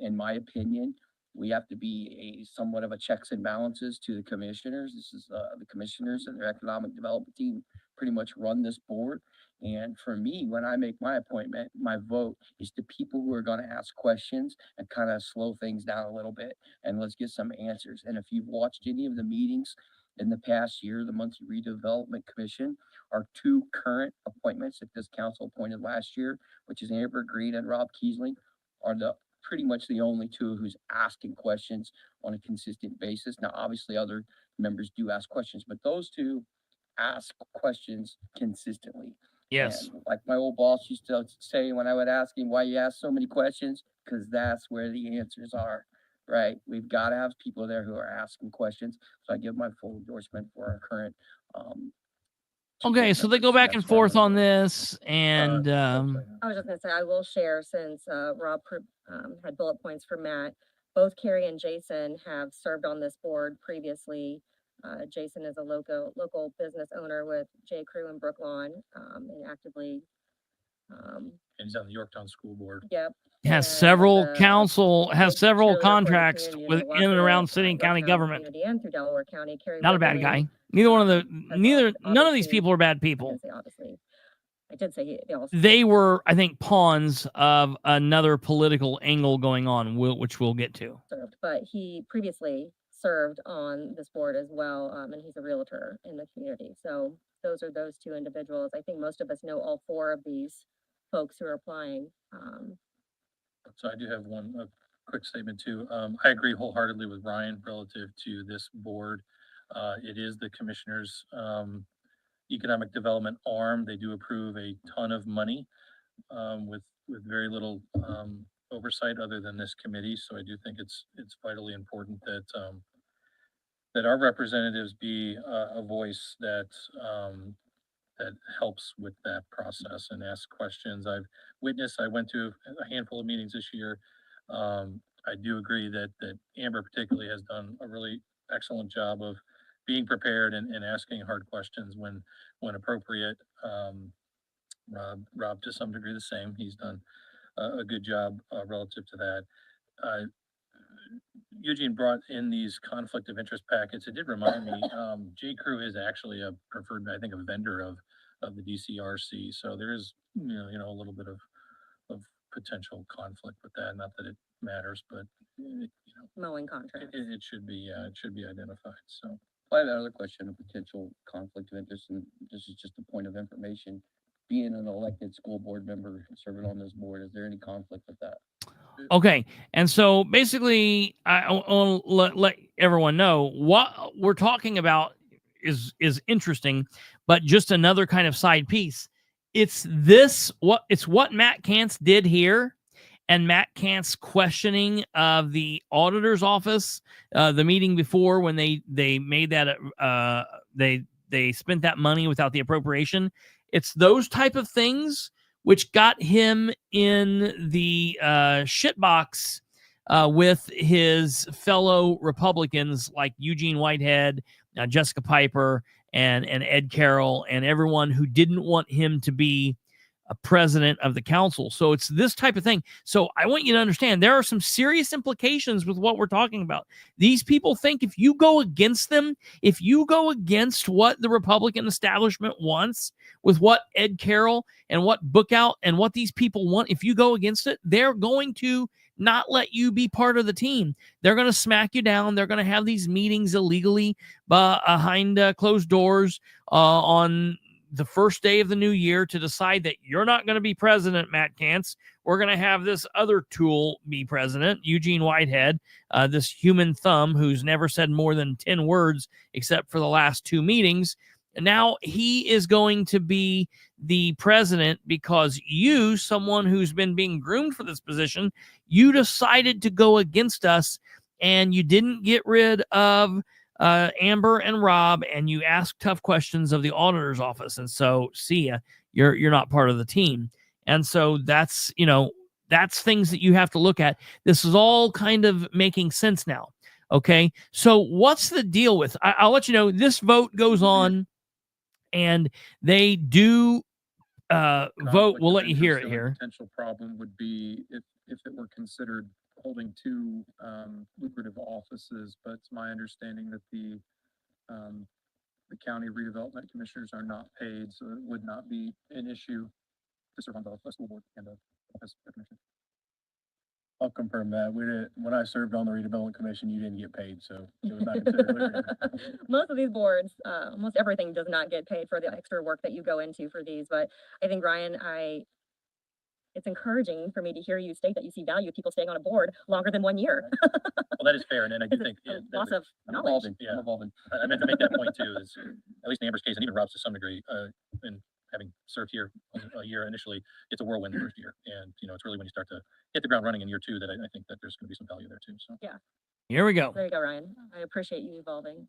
Speaker 8: In my opinion, we have to be somewhat of a checks and balances to the commissioners. This is the commissioners and their economic development team pretty much run this board. And for me, when I make my appointment, my vote is to people who are going to ask questions and kind of slow things down a little bit. And let's get some answers. And if you've watched any of the meetings in the past year, the Monthly Redevelopment Commission, our 2 current appointments that this council appointed last year, which is Amber Green and Rob Kiesling, are pretty much the only 2 who's asking questions on a consistent basis. Now, obviously other members do ask questions, but those 2 ask questions consistently.
Speaker 2: Yes.
Speaker 8: And like my old boss used to say when I would ask him, why you ask so many questions? Because that's where the answers are, right? We've got to have people there who are asking questions. So I give my full endorsement for our current
Speaker 2: okay, so they go back and forth on this, and
Speaker 9: I was just gonna say, I will share, since Rob had bullet points for Matt. Both Carrie and Jason have served on this board previously. Jason is a local business owner with J. Crew in Brooklawn, and actively Um,
Speaker 7: And he's on the Yorktown School Board.
Speaker 9: yep.
Speaker 2: Has
Speaker 9: and
Speaker 2: several
Speaker 9: the
Speaker 2: council, has
Speaker 9: cheerleader
Speaker 2: several
Speaker 9: for the
Speaker 2: contracts
Speaker 9: community
Speaker 2: with
Speaker 9: in
Speaker 2: in and around
Speaker 9: Delaware,
Speaker 2: city and county
Speaker 9: Yorktown
Speaker 2: government.
Speaker 9: community and through Delaware County. Carrie
Speaker 2: Not a bad
Speaker 9: Wiggly,
Speaker 2: guy. Neither one of the,
Speaker 9: has
Speaker 2: none of these
Speaker 9: obviously-
Speaker 2: people are bad
Speaker 9: I
Speaker 2: people.
Speaker 9: didn't say obviously. I did say they also.
Speaker 2: They were, I think, pawns of another political angle going on, which we'll get to.
Speaker 9: Served, but he previously served on this board as well, and he's a realtor in the community. So those are those two individuals. I think most of us know all four of these folks who are applying.
Speaker 7: So I do have a quick statement too. I agree wholeheartedly with Ryan relative to this board. It is the commissioner's, economic development arm. They do approve a ton of money, with very little, oversight other than this committee. So I do think it's vitally important that, that our representatives be a voice that, that helps with that process and ask questions. I went to a handful of meetings this year. I do agree that Amber particularly has done a really excellent job of being prepared and asking hard questions when appropriate. Rob to some degree the same. He's done a good job relative to that. Eugene brought in these conflict of interest packets. It did remind me, J. Crew is actually a preferred, I think, a vendor of the DCRC. So there is, a little bit of potential conflict with that. Not that it matters, but
Speaker 9: Mowing contracts.
Speaker 7: it should be, it should be identified. So
Speaker 8: I have another question, a potential conflict of interest, and this is just a point of information. Being an elected school board member, serving on this board, is there any conflict with that?
Speaker 2: Okay, and so basically, I want to let everyone know what we're talking about is interesting, but just another kind of side piece. It's what Matt Kantz did here, and Matt Kantz questioning of the auditor's office, the meeting before when they made that they spent that money without the appropriation. It's those type of things which got him in the shitbox with his fellow Republicans like Eugene Whitehead, Jessica Piper, and Ed Carroll, and everyone who didn't want him to be a president of the council. So it's this type of thing. So I want you to understand there are some serious implications with what we're talking about. These people think if you go against them, if you go against what the Republican establishment wants, with what Ed Carroll and what Bookout and what these people want, if you go against it, they're going to not let you be part of the team. They're going to smack you down. They're going to have these meetings illegally behind closed doors on the first day of the new year to decide that you're not going to be president, Matt Kantz. We're going to have this other tool be president, Eugene Whitehead, this human thumb who's never said more than 10 words except for the last two meetings. And now he is going to be the president because you, someone who's been being groomed for this position, you decided to go against us and you didn't get rid of Amber and Rob, and you ask tough questions of the auditor's office. And so, see ya, you're not part of the team. And so that's things that you have to look at. This is all kind of making sense now. Okay. So what's the deal with, I'll let you know, this vote goes on and they do vote. We'll let you hear it here.
Speaker 7: Potential problem would be if it were considered holding two lucrative offices, but it's my understanding that the county redevelopment commissioners are not paid, so it would not be an issue to serve on both the school board and as a commission. I'll confirm that. When I served on the redevelopment commission, you didn't get paid, so it was not considered lucrative.
Speaker 9: Most of these boards, almost everything does not get paid for the extra work that you go into for these, but I think, Ryan, it's encouraging for me to hear you state that you see value of people staying on a board longer than 1 year.
Speaker 7: Well, that is fair, and then I do think
Speaker 9: Lots of
Speaker 7: I'm
Speaker 9: knowledge.
Speaker 7: evolving. Yeah, I'm evolving. I meant to make that point too. Is at least in Amber's case, and even Rob's to some degree, and having served here a year initially, it's a whirlwind the first year, and it's really when you start to hit the ground running in year two that I think that there's going to be some value there too. So
Speaker 9: yeah,
Speaker 2: here we go.
Speaker 9: There you go, Ryan. I appreciate you evolving.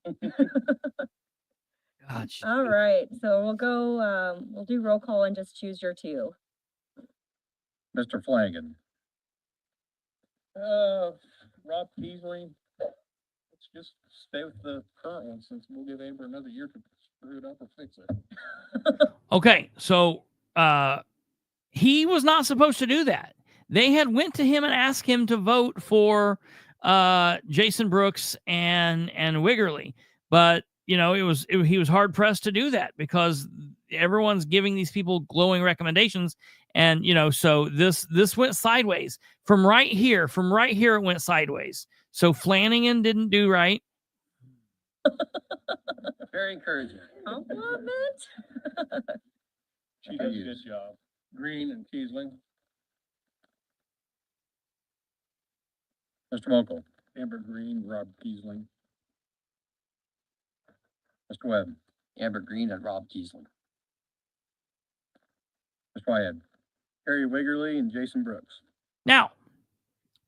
Speaker 2: Gotcha.
Speaker 9: All right, so we'll go. We'll do roll call and just choose your two.
Speaker 7: Mr. Flanagan. Rob Peasley. Let's just stay with the current one since we'll give Amber another year to screw it up or fix it.
Speaker 2: Okay, so he was not supposed to do that. They had went to him and asked him to vote for Jason Brooks and Wiggerly, but he was hard pressed to do that because everyone's giving these people glowing recommendations, and so this went sideways from right here. It went sideways. So Flanagan didn't do right.
Speaker 8: Very encouraging.
Speaker 9: Compliment.
Speaker 7: She did a good job. Green and Kiesling. Mr. Mokel. Amber Green, Rob Kiesling. Mr. Webb.
Speaker 8: Amber Green and Rob Kiesling.
Speaker 7: Mr. Whitehead. Harry Wiggerly and Jason Brooks.
Speaker 2: Now,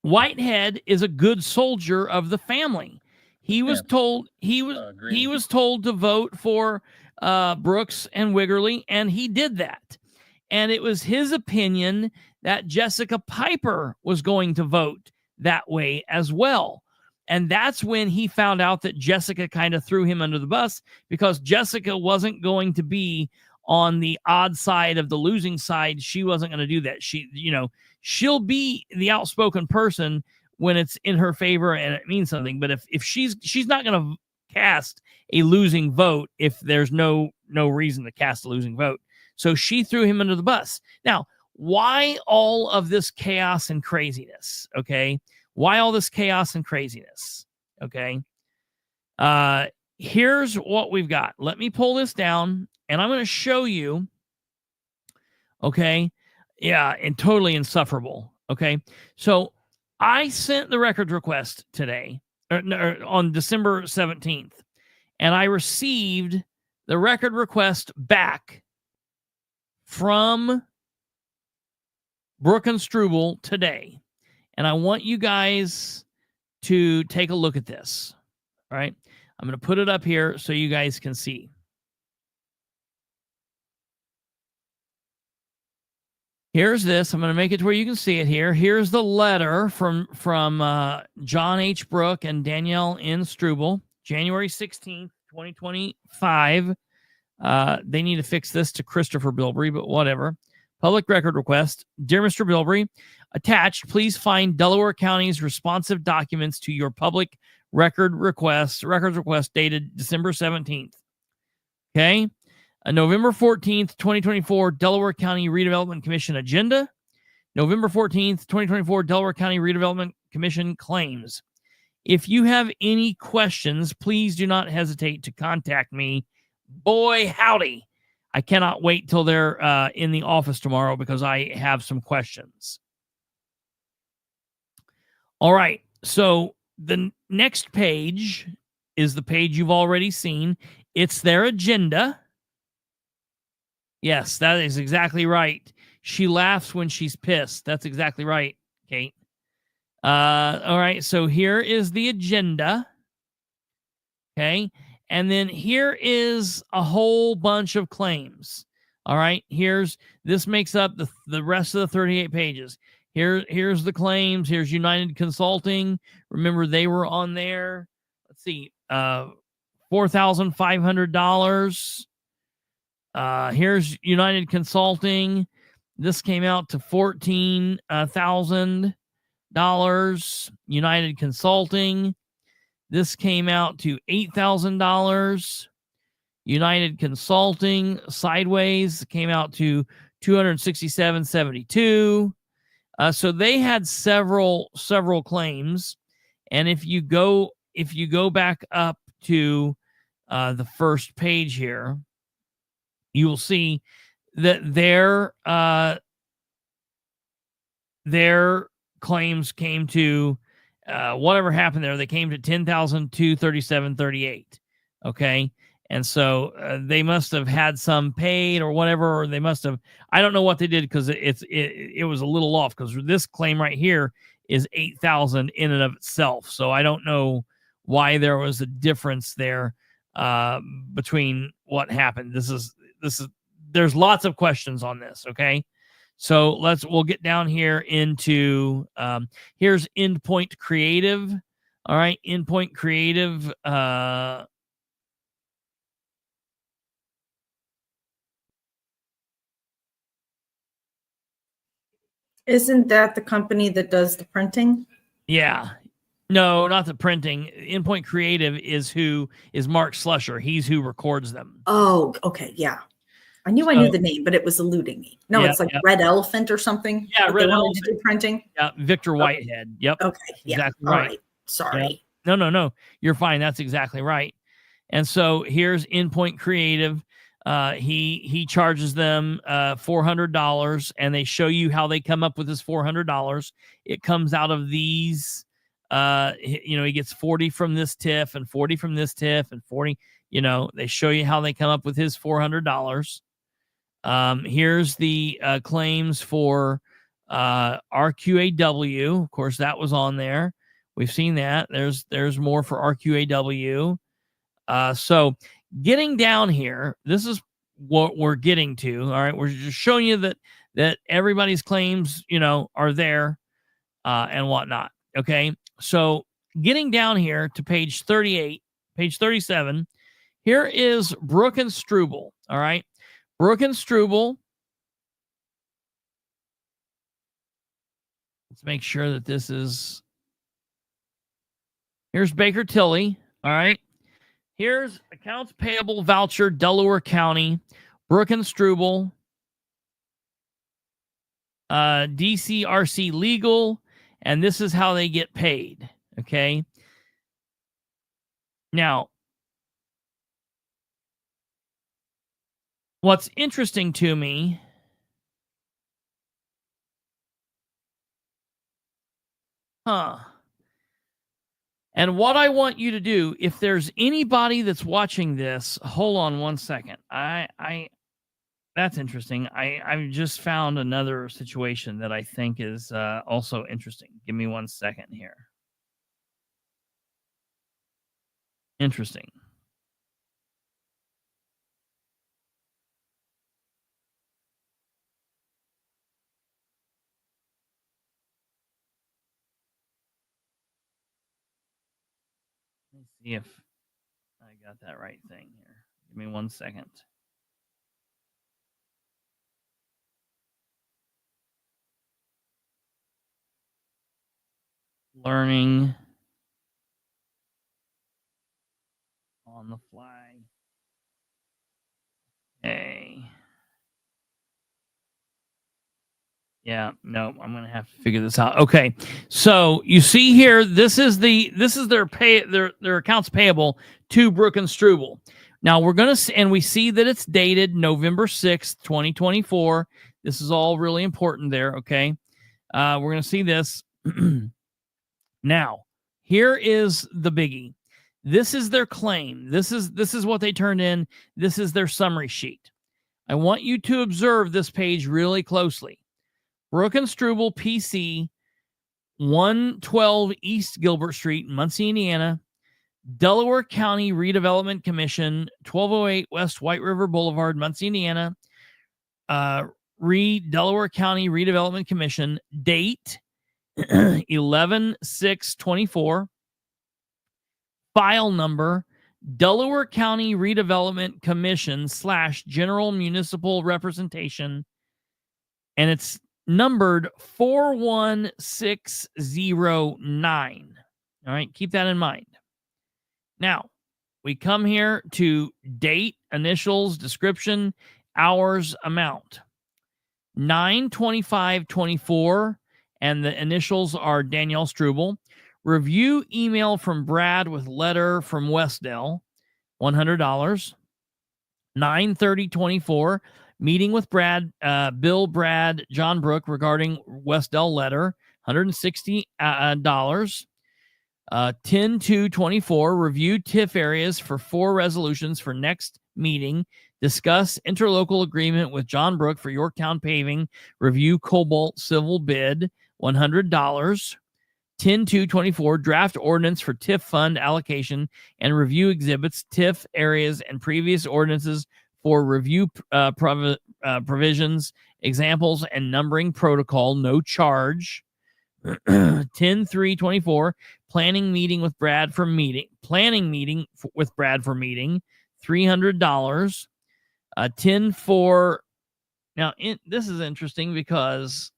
Speaker 2: Whitehead is a good soldier of the family. He was told he was told to vote for Brooks and Wiggerly, and he did that. And it was his opinion that Jessica Piper was going to vote that way as well. And that's when he found out that Jessica kind of threw him under the bus, because Jessica wasn't going to be on the odd side of the losing side. She wasn't going to do that. She'll be the outspoken person when it's in her favor and it means something. But if she's not going to cast a losing vote if there's no reason to cast a losing vote. So she threw him under the bus. Now, why all of this chaos and craziness? Okay. Why all this chaos and craziness? Okay. Here's what we've got. Let me pull this down and I'm going to show you. Okay. Yeah. And totally insufferable. Okay. So I sent the record request today or on December 17th, and I received the record request back from Brook and Struble today. And I want you guys to take a look at this. All right. I'm going to put it up here so you guys can see. Here's this. I'm going to make it to where you can see it here. Here's the letter from John H. Brook and Danielle N. Struble, January 16th, 2025. They need to fix this to Kristopher Bilbrey, but whatever. Public record request. Dear Mr. Bilbrey, attached, please find Delaware County's responsive documents to your public records request dated December 17th. Okay. November 14th, 2024, Delaware County Redevelopment Commission agenda. November 14th, 2024, Delaware County Redevelopment Commission claims. If you have any questions, please do not hesitate to contact me. Boy, howdy. I cannot wait till they're in the office tomorrow because I have some questions. All right. So the next page is the page you've already seen. It's their agenda. Yes, that is exactly right. She laughs when she's pissed. That's exactly right, Kate. All right, so here is the agenda. Okay, and then here is a whole bunch of claims. All right, this makes up the rest of the 38 pages. Here's the claims. Here's United Consulting. Remember, they were on there. Let's see, $4,500. Here's United Consulting. This came out to $14,000. United Consulting. This came out to $8,000. United Consulting sideways came out to $267.72. So they had several claims, and if you go back up to the first page here, you will see that their claims came to whatever happened there. They came to $10,237.38. Okay, and so they must have had some paid or whatever, or they must have. I don't know what they did because it was a little off, because this claim right here is $8,000 in and of itself. So I don't know why there was a difference there between what happened. There's lots of questions on this. Okay. So we'll get down here into, here's Endpoint Creative. All right. Endpoint Creative.
Speaker 11: Isn't that the company that does the printing?
Speaker 2: Yeah. No, not the printing. Endpoint Creative is Mark Slusher. He's who records them.
Speaker 11: Oh, okay, yeah. I knew the name, but it was eluding me. No,
Speaker 2: Yeah,
Speaker 11: it's like
Speaker 2: yeah.
Speaker 11: Red Elephant or something.
Speaker 2: Yeah,
Speaker 11: that
Speaker 2: Red
Speaker 11: they wanted
Speaker 2: Elephant.
Speaker 11: to do printing.
Speaker 2: Yeah, Victor Whitehead. Yep.
Speaker 11: Okay, yeah.
Speaker 2: Exactly
Speaker 11: All
Speaker 2: right.
Speaker 11: right. Sorry.
Speaker 2: Yep. No. You're fine. That's exactly right. And so here's Endpoint Creative. He charges them $400, and they show you how they come up with this $400. It comes out of these. He gets 40 from this TIF and 40 from this TIF and 40. They show you how they come up with his $400. Here's the claims for RQAW. Of course, that was on there. We've seen that. There's more for RQAW. So getting down here, this is what we're getting to. All right, we're just showing you that everybody's claims, are there and whatnot. Okay, so getting down here to page 38, page 37, here is Brook and Struble. All right, Brook and Struble. Let's make sure that this is. Here's Baker Tilly. All right. Here's accounts payable voucher, Delaware County, Brook and Struble, DCRC Legal, and this is how they get paid. Okay. Now, what's interesting to me, and what I want you to do, if there's anybody that's watching this, hold on one second. That's interesting. I just found another situation that I think is also interesting. Give me 1 second here. Interesting. Let me see if I got that right thing here. Give me 1 second. Learning on the fly. Okay. Yeah, no, I'm gonna have to figure this out. Okay, so you see here, this is their accounts payable to Brook and Struble. Now we're gonna and we see that it's dated November 6th, 2024. This is all really important there. Okay, we're gonna see this. Now, here is the biggie. This is their claim. This is what they turned in. This is their summary sheet. I want you to observe this page really closely. Brook and Struble PC, 112 East Gilbert Street, Muncie, Indiana. Delaware County Redevelopment Commission, 1208 West White River Boulevard, Muncie, Indiana. Delaware County Redevelopment Commission, date 11/6/24. File number Delaware County Redevelopment Commission / General Municipal Representation, and it's numbered 41609. All right, keep that in mind. Now, we come here to date, initials, description, hours, amount. 9/25/24, and the initials are Danielle Struble. Review email from Brad with letter from Westdell, $100. 9/30/24, meeting with Brad, Bill, Brad, John Brook regarding Westdell letter, $160. 10/2/24, review TIF areas for 4 resolutions for next meeting. Discuss interlocal agreement with John Brook for Yorktown paving. Review Cobalt civil bid, $100. 10/2/24, draft ordinance for TIF fund allocation and review exhibits, TIF areas, and previous ordinances for review provisions, examples, and numbering protocol, no charge. 10/3/24, planning meeting with Brad for meeting. $300. 10/4. Now, this is interesting because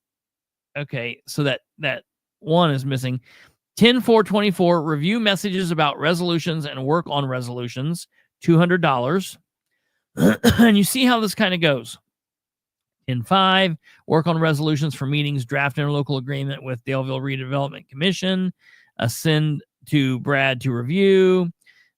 Speaker 2: Okay, so that one is missing. 10-4-24, review messages about resolutions and work on resolutions, $200. And you see how this kind of goes. 10-5, work on resolutions for meetings, draft interlocal agreement with Daleville Redevelopment Commission, send to Brad to review.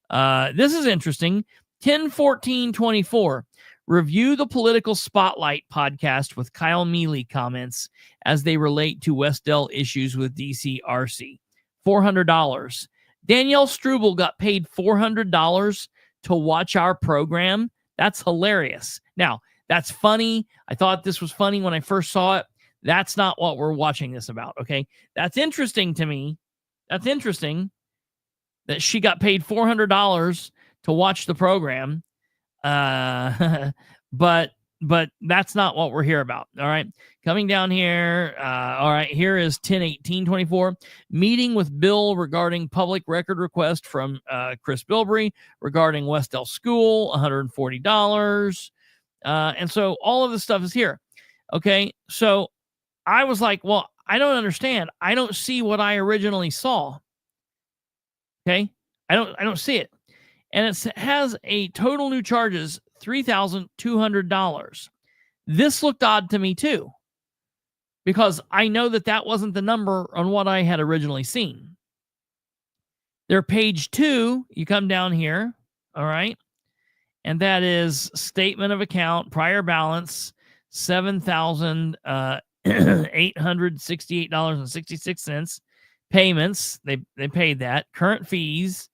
Speaker 2: This is interesting. 10-14-24, review the Political Spotlight podcast with Kyle Mealy comments as they relate to West Del issues with DCRC. $400. Danielle Struble got paid $400 to watch our program. That's hilarious. Now, that's funny. I thought this was funny when I first saw it. That's not what we're watching this about, okay? That's interesting to me. That's interesting that she got paid $400 to watch the program. But that's not what we're here about. All right. Coming down here. All right. Here is 10-18-24. Meeting with Bill regarding public record request from Chris Bilbrey regarding West Del School, $140. And so all of this stuff is here. Okay. So I was like, well, I don't understand. I don't see what I originally saw. Okay. I don't see it. And it has a total new charges, $3,200. This looked odd to me too, because I know that wasn't the number on what I had originally seen. Their page 2, you come down here, all right, and that is statement of account, prior balance, $7,868.66. Payments, they paid that. Current fees,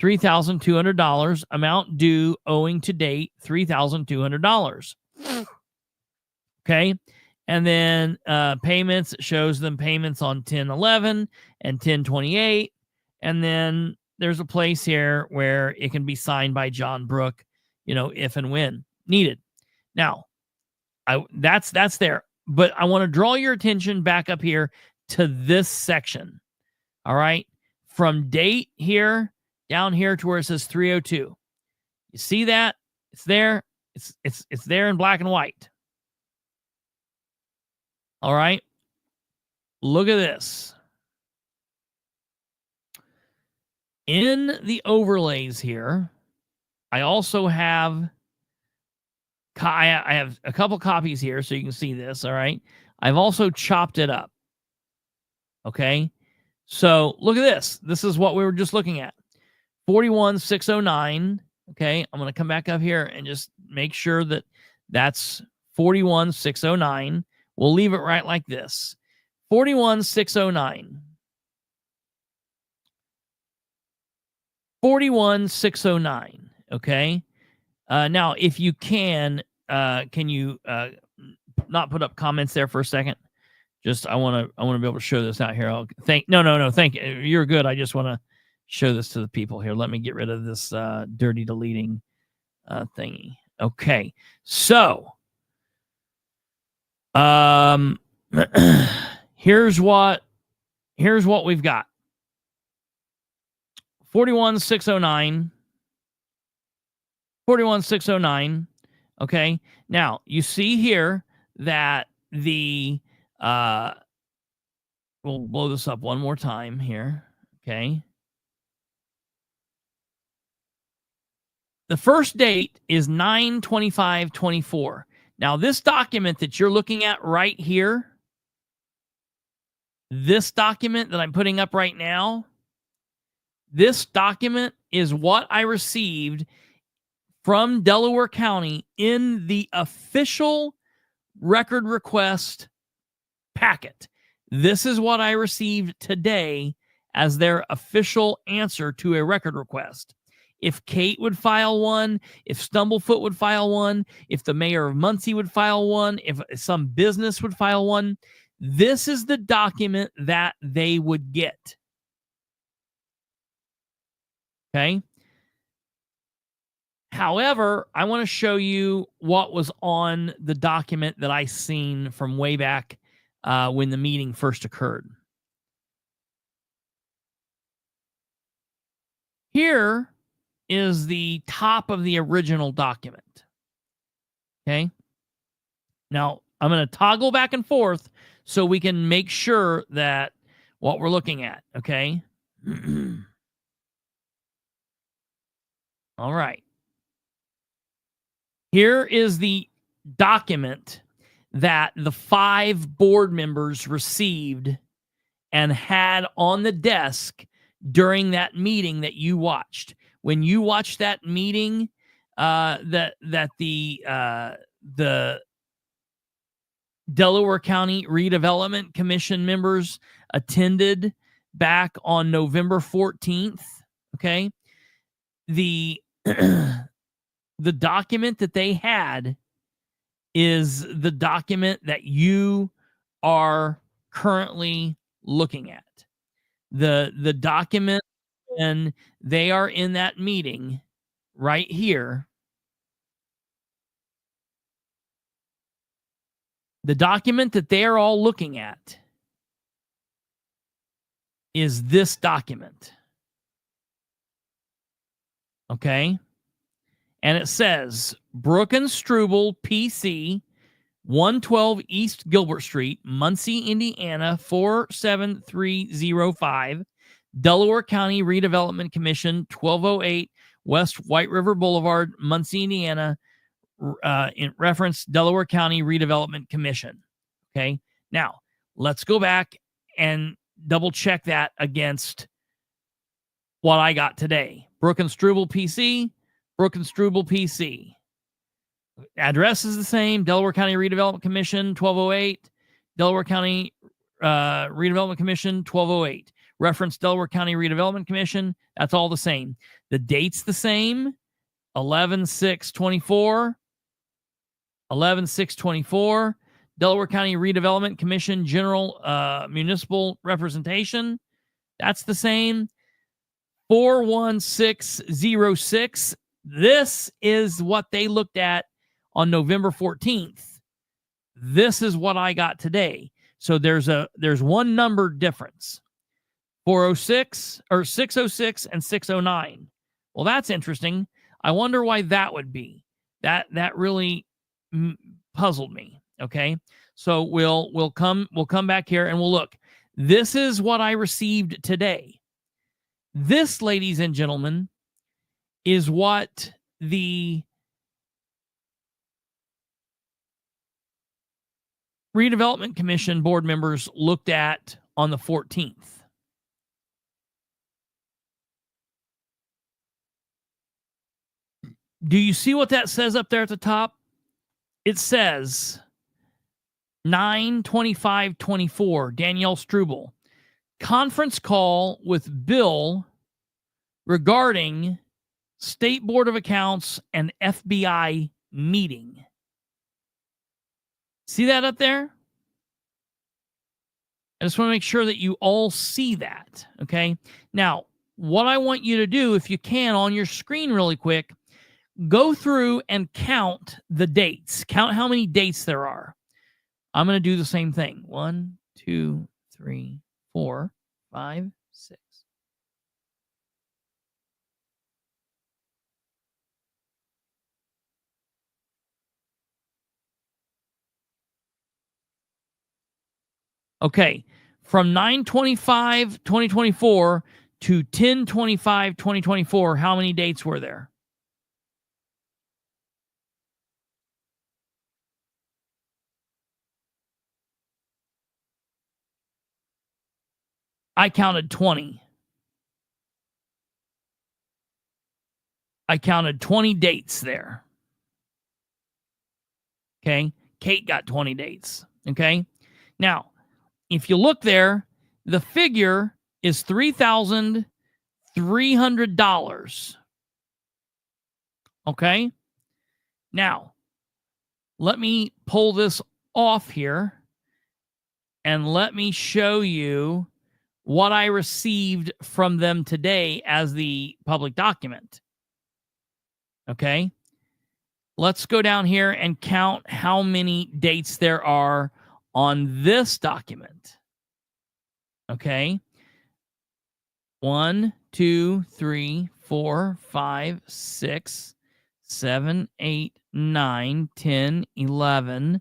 Speaker 2: $3,200. Amount due owing to date, $3,200. Okay. And then payments, shows them payments on 10/11 and 10/28. And then there's a place here where it can be signed by John Brook, if and when needed. Now, that's there. But I want to draw your attention back up here to this section. All right. From date here down here to where it says 302. You see that? It's there. It's there in black and white. All right. Look at this. In the overlays here, I also have I have a couple copies here so you can see this, all right? I've also chopped it up. Okay? So, look at this. This is what we were just looking at. 41,609. Okay? I'm going to come back up here and just make sure that that's 41,609. We'll leave it right like this. 41,609. 41,609. Okay. Now, if you can you not put up comments there for a second? Just I want to be able to show this out here. Thank you. You're good. I just want to show this to the people here. Let me get rid of this dirty deleting thingy. Okay. So, here's what we've got. 41,609. 41,609. Okay. Now, you see here that we'll blow this up one more time here. Okay. The first date is 9/25/24. Now, this document that you're looking at right here, this document that I'm putting up right now, this document is what I received from Delaware County in the official record request packet. This is what I received today as their official answer to a record request. If Kate would file one, if Stumblefoot would file one, if the mayor of Muncie would file one, if some business would file one, this is the document that they would get. Okay. However, I want to show you what was on the document that I seen from way back when the meeting first occurred. Here is the top of the original document. Okay. Now, I'm going to toggle back and forth so we can make sure that what we're looking at, okay? All right. Here is the document that the 5 board members received and had on the desk during that meeting that you watched. When you watched that meeting, that the Delaware County Redevelopment Commission members attended back on November 14th, okay? The the document that they had is the document that you are currently looking at. The document when they are in that meeting right here. The document that they are all looking at is this document. Okay? And it says, Brook and Struble, PC, 112 East Gilbert Street, Muncie, Indiana, 47305, Delaware County Redevelopment Commission, 1208 West White River Boulevard, Muncie, Indiana, in reference Delaware County Redevelopment Commission. Okay? Now, let's go back and double check that against what I got today. Brook and Struble, PC, Brook and Struble, PC. Address is the same. Delaware County Redevelopment Commission, 1208. Delaware County Redevelopment Commission, 1208. Reference Delaware County Redevelopment Commission. That's all the same. The date's the same. 11/6/24. 11/6/24. Delaware County Redevelopment Commission General Municipal Representation. That's the same. 41606. This is what they looked at on November 14th. This is what I got today. So there's one number difference. 406 or 606 and 609. Well, that's interesting. I wonder why that would be. That really puzzled me. Okay, so we'll come back here and we'll look. This is what I received today. This, ladies and gentlemen, is what the Redevelopment Commission board members looked at on the 14th. Do you see what that says up there at the top? It says 9/25/24, Danielle Struble. Conference call with Bill regarding State Board of Accounts and FBI meeting. See that up there? I just want to make sure that you all see that, okay? Now, what I want you to do, if you can, on your screen really quick, go through and count the dates. Count how many dates there are. I'm going to do the same thing. 1, 2, 3, 4, 5, 6. Okay, from 9/25/2024 to 10/25/2024, how many dates were there? I counted 20. I counted 20 dates there. Okay, Kate got 20 dates. Okay, now, if you look there, the figure is $3,300. Okay? Now, let me pull this off here and let me show you what I received from them today as the public document. Okay? Let's go down here and count how many dates there are on this document. Okay. 1, 2, 3, 4, 5, 6, 7, 8, 9, 10, 11,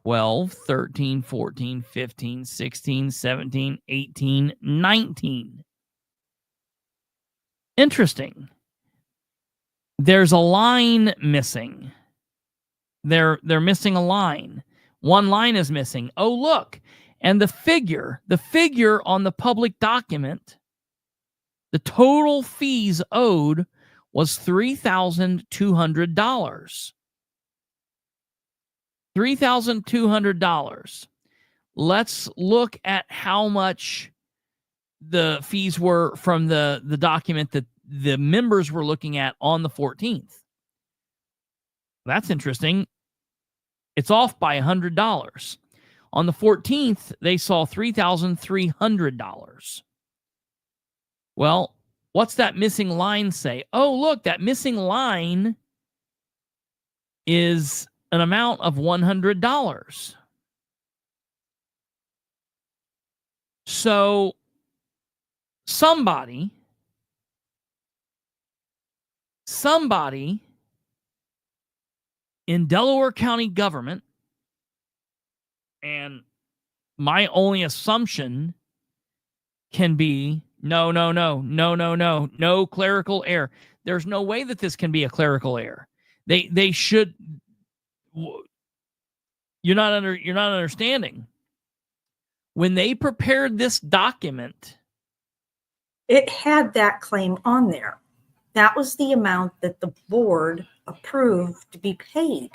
Speaker 2: 12, 13, 14, 15, 16, 17, 18, 19. Interesting. There's a line missing. They're missing a line. One line is missing. Oh, look. And the figure on the public document, the total fees owed was $3,200. $3,200. Let's look at how much the fees were from the document that the members were looking at on the 14th. That's interesting. It's off by $100. On the 14th, they saw $3,300. Well, what's that missing line say? Oh, look, that missing line is an amount of $100. So somebody in Delaware County government, and my only assumption can be no clerical error. There's no way that this can be a clerical error. They should. You're not understanding. When they prepared this document,
Speaker 11: It had that claim on there. That was the amount that the board approved to be paid,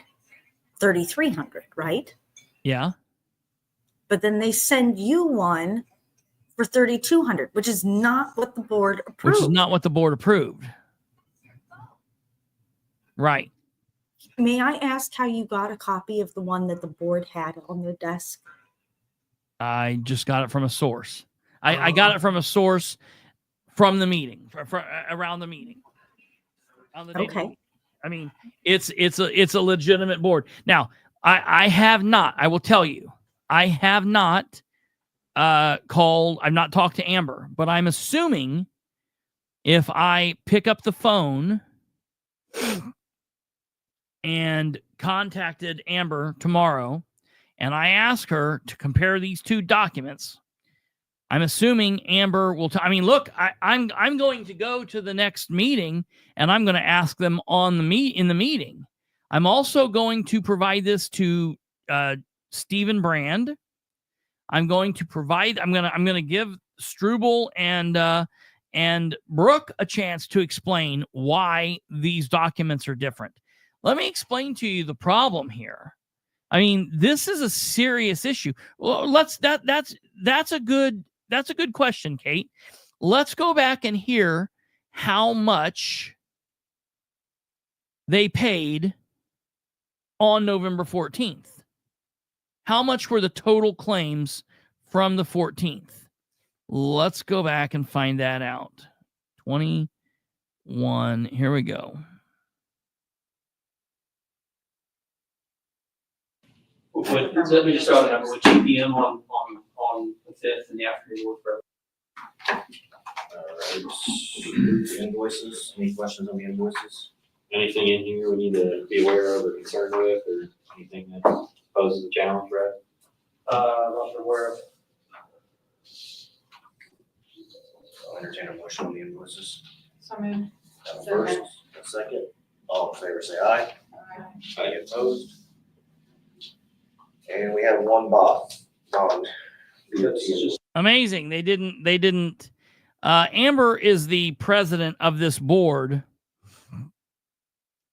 Speaker 11: $3,300, right?
Speaker 2: yeah,
Speaker 11: But then they send you one for $3,200, which is not what the board approved.
Speaker 2: which is not what the board approved. Right.
Speaker 11: May I ask how you got a copy of the one that the board had on their desk?
Speaker 2: I just got it from a source. I got it from a source from the meeting, around the meeting. On the day of the
Speaker 11: Okay.
Speaker 2: meeting. I mean, it's a legitimate board. Now, I have not. I will tell you, I have not called. I've not talked to Amber, but I'm assuming if I pick up the phone and contacted Amber tomorrow, and I ask her to compare these two documents, I'm assuming Amber will. I mean, look, I'm going to go to the next meeting, and I'm going to ask them on in the meeting. I'm also going to provide this to Stephen Brand. I'm going to provide. I'm going to give Struble and Brooke a chance to explain why these documents are different. Let me explain to you the problem here. I mean, this is a serious issue. Well, that's a good question, Kate. Let's go back and hear how much they paid on November 14th. How much were the total claims from the 14th? Let's go back and find that out. 21. Here we go.
Speaker 5: Let me just start a number with GPM on the 5th in the afternoon work for.
Speaker 3: All right, the invoices, any questions on the invoices? Anything in here we need to be aware of or concerned with, or anything that poses a challenge, Brad?
Speaker 5: Not aware of.
Speaker 3: I'll entertain a motion on the invoices.
Speaker 4: So moved.
Speaker 3: Have a first, a second, all in favor say aye. Aye, opposed? And we have one bond.
Speaker 5: This is just
Speaker 2: Amazing. They didn't. Amber is the president of this board.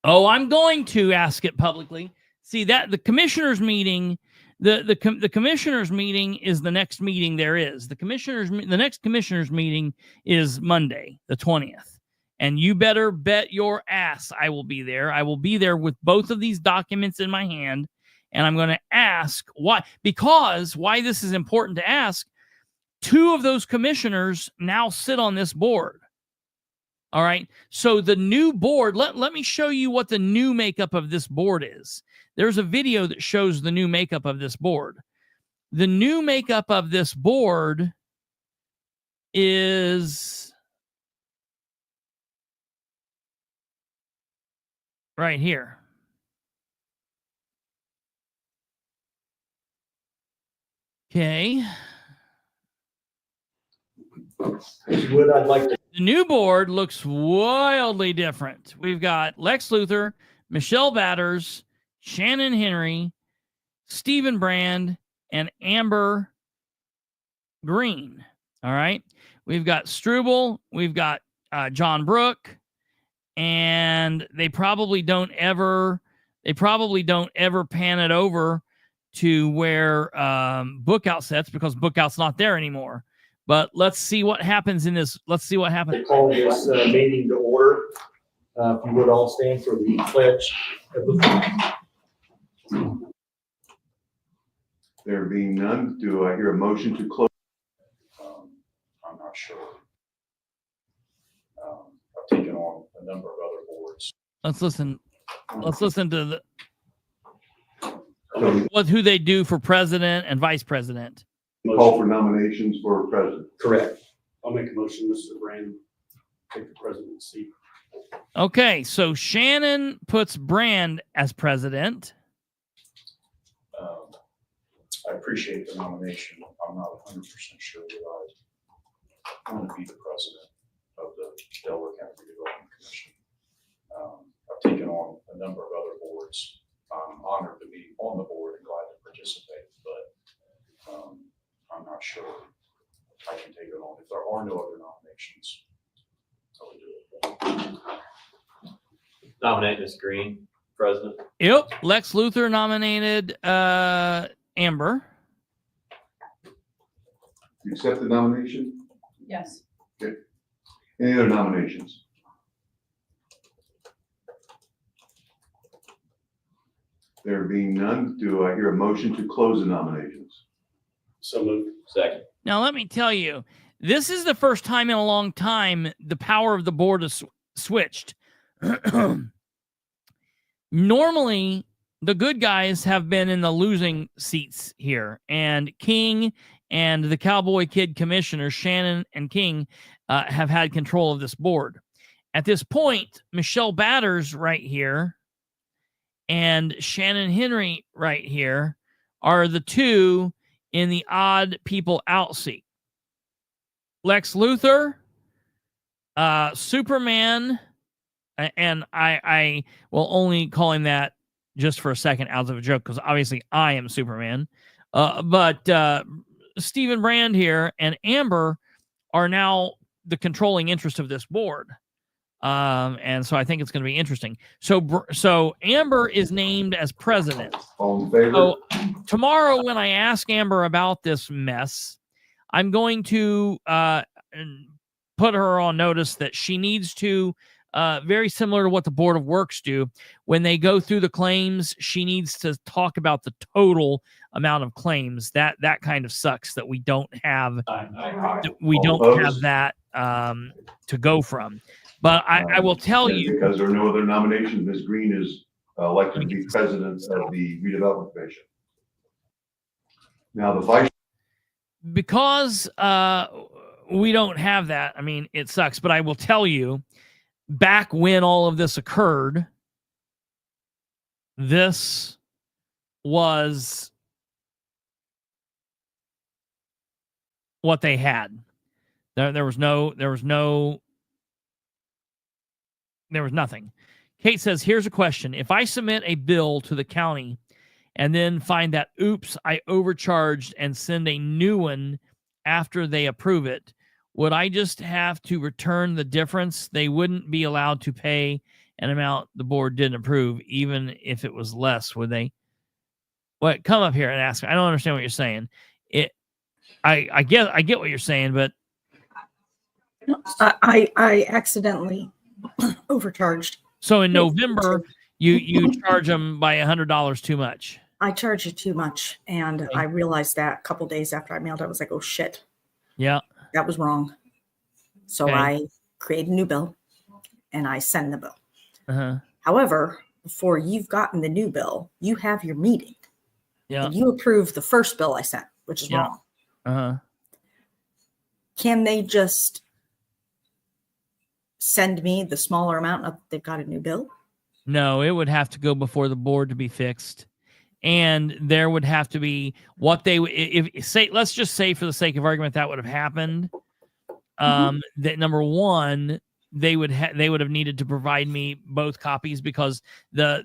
Speaker 2: Oh, I'm going to ask it publicly. See that the commissioners meeting, the commissioners meeting is the next meeting there is. The next commissioners meeting is Monday, the 20th. And you better bet your ass I will be there. I will be there with both of these documents in my hand. And I'm going to ask why, because why this is important to ask. Two of those commissioners now sit on this board. All right. So the new board, let me show you what the new makeup of this board is. There's a video that shows the new makeup of this board. The new makeup of this board is right here. Okay.
Speaker 12: Would I'd like to.
Speaker 2: The new board looks wildly different. We've got Lex Luthor, Michelle Batters, Shannon Henry, Stephen Brand, and Amber Green. All right. We've got Struble. We've got John Brook. And they probably don't ever pan it over to where Bookout sets, because Bookout's not there anymore. But let's see what happens in this. Let's see what happens.
Speaker 12: I call this meeting to order. If you would all stand for the pledge of the flag.
Speaker 13: There being none, do I hear a motion to close?
Speaker 6: I'm not sure. I've taken on a number of other boards.
Speaker 2: Let's listen to who they do for president and vice president.
Speaker 13: Call for nominations for president.
Speaker 12: Correct.
Speaker 6: I'll make a motion, Mr. Brand, take the presidency.
Speaker 2: Okay, so Shannon puts Brand as president.
Speaker 6: I appreciate the nomination. I'm not 100% sure that I want to be the president of the Delaware County Redevelopment Commission. I've taken on a number of other boards. I'm honored to be on the board and glad to participate, but I'm not sure I can take it on. If there are no other nominations, I would do it.
Speaker 3: Nominate Ms. Green, president.
Speaker 2: Yep, Lex Luthor nominated Amber.
Speaker 13: You accept the nomination?
Speaker 10: Yes.
Speaker 13: Okay. Any other nominations? There being none, do I hear a motion to close the nominations?
Speaker 6: So moved. Second.
Speaker 2: Now, let me tell you, this is the first time in a long time the power of the board has switched. Normally, the good guys have been in the losing seats here, and King and the Cowboy Kid commissioners, Shannon and King, have had control of this board. At this point, Michelle Batters right here and Shannon Henry right here are the two in the odd people out seat. Lex Luthor, Superman, and I will only call him that just for a second out of a joke, because obviously I am Superman. But Stephen Brand here and Amber are now the controlling interest of this board. And so I think it's going to be interesting. So Amber is named as president.
Speaker 13: All in favor?
Speaker 2: So tomorrow, when I ask Amber about this mess, I'm going to put her on notice that she needs to, very similar to what the Board of Works do, when they go through the claims, she needs to talk about the total amount of claims. That kind of sucks that we don't have that to go from. But I will tell you,
Speaker 13: because there are no other nominations, Ms. Green is elected to be president of the redevelopment commission. Now the vice.
Speaker 2: Because we don't have that, I mean, it sucks. But I will tell you, back when all of this occurred, this was what they had. There was nothing. Kate says, here's a question. If I submit a bill to the county and then find that, oops, I overcharged and send a new one after they approve it, would I just have to return the difference? They wouldn't be allowed to pay an amount the board didn't approve, even if it was less, would they? What? Come up here and ask me. I don't understand what you're saying. I get what you're saying, but
Speaker 11: I accidentally overcharged.
Speaker 2: So in November, you charge them by $100 too much.
Speaker 11: I charged you too much, and
Speaker 2: Okay.
Speaker 11: I realized that a couple days after I mailed it. I was like, oh shit,
Speaker 2: Yeah.
Speaker 11: that was wrong. So
Speaker 2: Okay.
Speaker 11: I created a new bill and I send the bill.
Speaker 2: Uh-huh.
Speaker 11: However, before you've gotten the new bill, you have your meeting.
Speaker 2: Yeah.
Speaker 11: And you approve the first bill I sent, which is
Speaker 2: Yeah.
Speaker 11: wrong.
Speaker 2: Uh-huh.
Speaker 11: Can they just send me the smaller amount of they've got a new bill?
Speaker 2: No, it would have to go before the board to be fixed. and there would have to be what they if say, let's just say for the sake of argument that would have happened. That number one, they would have needed to provide me both copies because the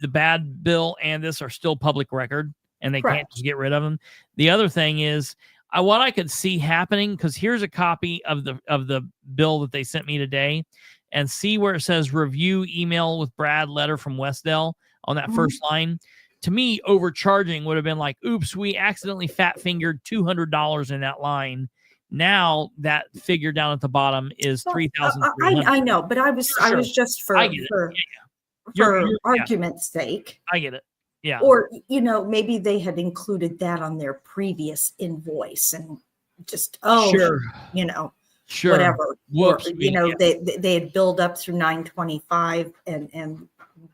Speaker 2: bad bill and this are still public record, and they can't just get rid of them. The other thing is, what I could see happening, because here's a copy of the bill that they sent me today, and see where it says review email with Brad letter from Westdell on that first line. To me, overcharging would have been like, oops, we accidentally fat fingered $200 in that line. Now that figure down at the bottom is $3,300.
Speaker 11: I know, but I was just for argument's sake.
Speaker 2: I get it. Yeah.
Speaker 11: Or, maybe they had included that on their previous invoice and just,
Speaker 2: sure.
Speaker 11: Whatever.
Speaker 2: Whoops.
Speaker 11: Or, they had billed up through 925 and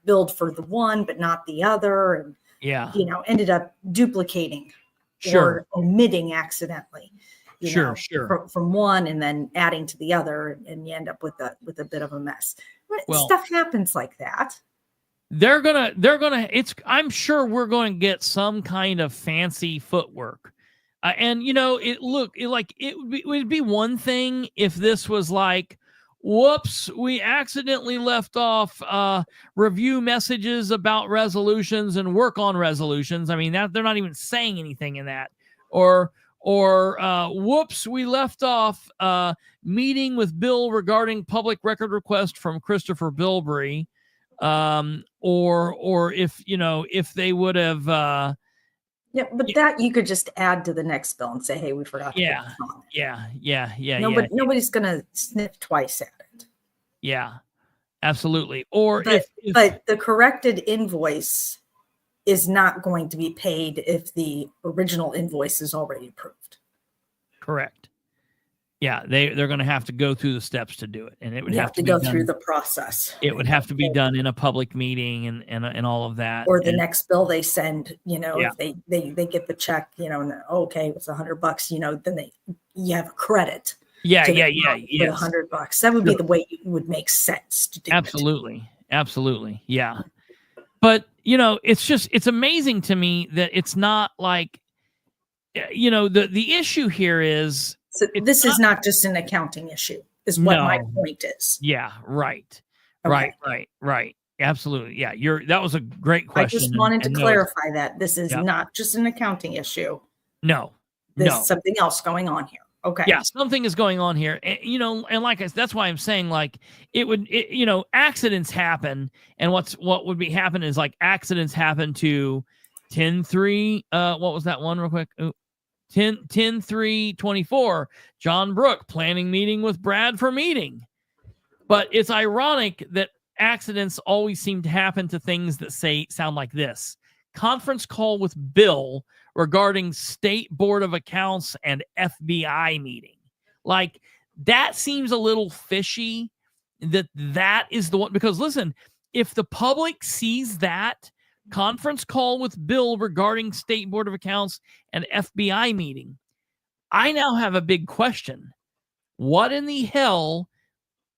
Speaker 11: billed for the one, but not the other. And, ended up duplicating or omitting accidentally. From one and then adding to the other, and you end up with a bit of a mess. Stuff happens like that. I'm sure we're going to get some kind of fancy footwork. And it would be one thing if this was like, whoops, we accidentally left off review messages about resolutions and work on resolutions. I mean, that they're not even saying anything in that. Or whoops, we left off meeting with Bill regarding public record request from Kristopher Bilbrey. Or if they would have but that you could just add to the next bill and say, hey, we forgot to put this on. Nobody's gonna sniff twice at it.
Speaker 2: Yeah, absolutely. Or
Speaker 11: but the corrected invoice is not going to be paid if the original invoice is already approved.
Speaker 2: Correct. Yeah, they're going to have to go through the steps to do it, and it would have to
Speaker 11: go through the process.
Speaker 2: It would have to be done in a public meeting and all of that.
Speaker 11: Or the next bill they send, if they get the check, and okay, it was $100, then you have a credit.
Speaker 2: Yes.
Speaker 11: $100. That would be the way it would make sense to do
Speaker 2: Absolutely. Yeah. But it's amazing to me that it's not like, the issue here is.
Speaker 11: So this is not just an accounting issue, is what my point is.
Speaker 2: Yeah, right. Okay. Right. Absolutely. Yeah, that was a great question.
Speaker 11: I just wanted to clarify that this is not just an accounting issue.
Speaker 2: No.
Speaker 11: There's something else going on here. Okay.
Speaker 2: Yeah, something is going on here. And, and like that's why I'm saying like accidents happen, and what would be happen is like accidents happen to 10-3. What was that one real quick? 10-3-24, John Brook planning meeting with Brad for meeting. But it's ironic that accidents always seem to happen to things that sound like this. Conference call with Bill regarding State Board of Accounts and FBI meeting. Like, that seems a little fishy that is the one, because listen, if the public sees that conference call with Bill regarding State Board of Accounts and FBI meeting, I now have a big question. What in the hell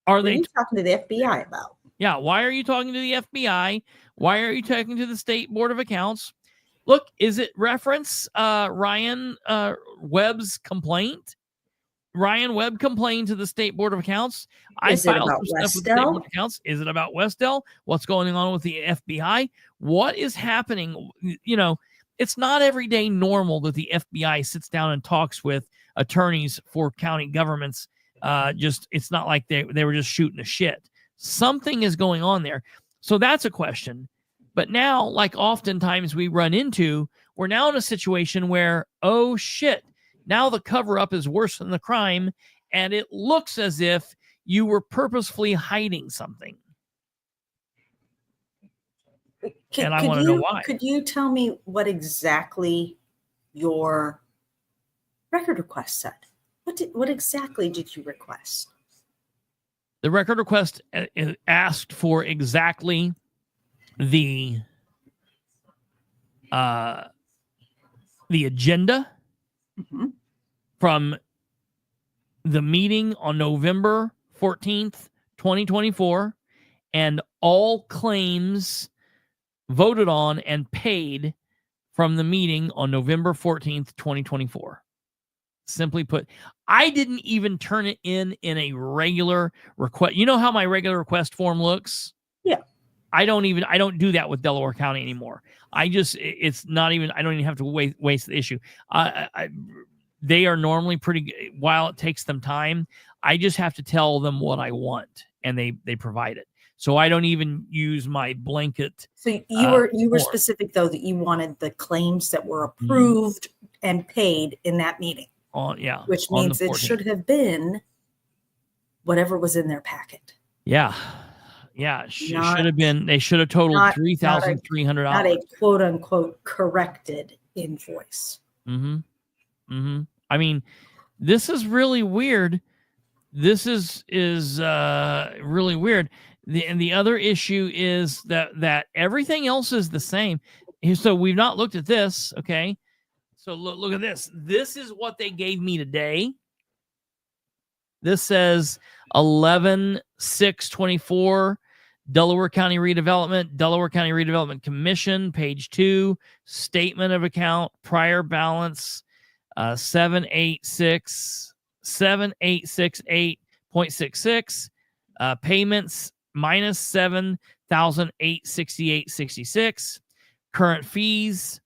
Speaker 2: are they
Speaker 11: talking to the FBI about?
Speaker 2: Yeah, why are you talking to the FBI? Why are you talking to the State Board of Accounts? Look, is it reference Ryan Webb's complaint? Ryan Webb complained to the State Board of Accounts.
Speaker 11: Is it about Westdell?
Speaker 2: Is it about Westdell? What's going on with the FBI? What is happening? It's not everyday normal that the FBI sits down and talks with attorneys for county governments. It's not like they were just shooting the shit. Something is going on there. So that's a question. But now, like oftentimes we run into, we're now in a situation where, oh shit, now the cover-up is worse than the crime, and it looks as if you were purposefully hiding something. And I want to know why.
Speaker 11: Could you tell me what exactly your record request said? What exactly did you request?
Speaker 2: The record request asked for exactly the agenda from the meeting on November 14th, 2024, and all claims voted on and paid
Speaker 11: from the meeting on November 14th, 2024. Simply put, I didn't even turn it in a regular request. You know how my regular request form looks?
Speaker 14: Yeah.
Speaker 11: I don't do that with Delaware County anymore. It's not even, I don't even have to waste the issue. They are normally pretty, while it takes them time, I just have to tell them what I want and they provide it. So I don't even use my blanket.
Speaker 14: So you were
Speaker 11: form.
Speaker 14: specific though that you wanted the claims that were approved and paid in that meeting.
Speaker 11: Yeah.
Speaker 14: Which means it should have been whatever was in their packet.
Speaker 11: Yeah. Yeah. Should have been, they should have totaled $3,300.
Speaker 14: Not a quote unquote corrected invoice.
Speaker 11: I mean, this is really weird. This is really weird. The other issue is that everything else is the same. So we've not looked at this. Okay. So look at this. This is what they gave me today. This says 11/6/24, Delaware County Redevelopment Commission, page 2, statement of account, prior balance, 7868.66, payments minus $7,868.66, current fees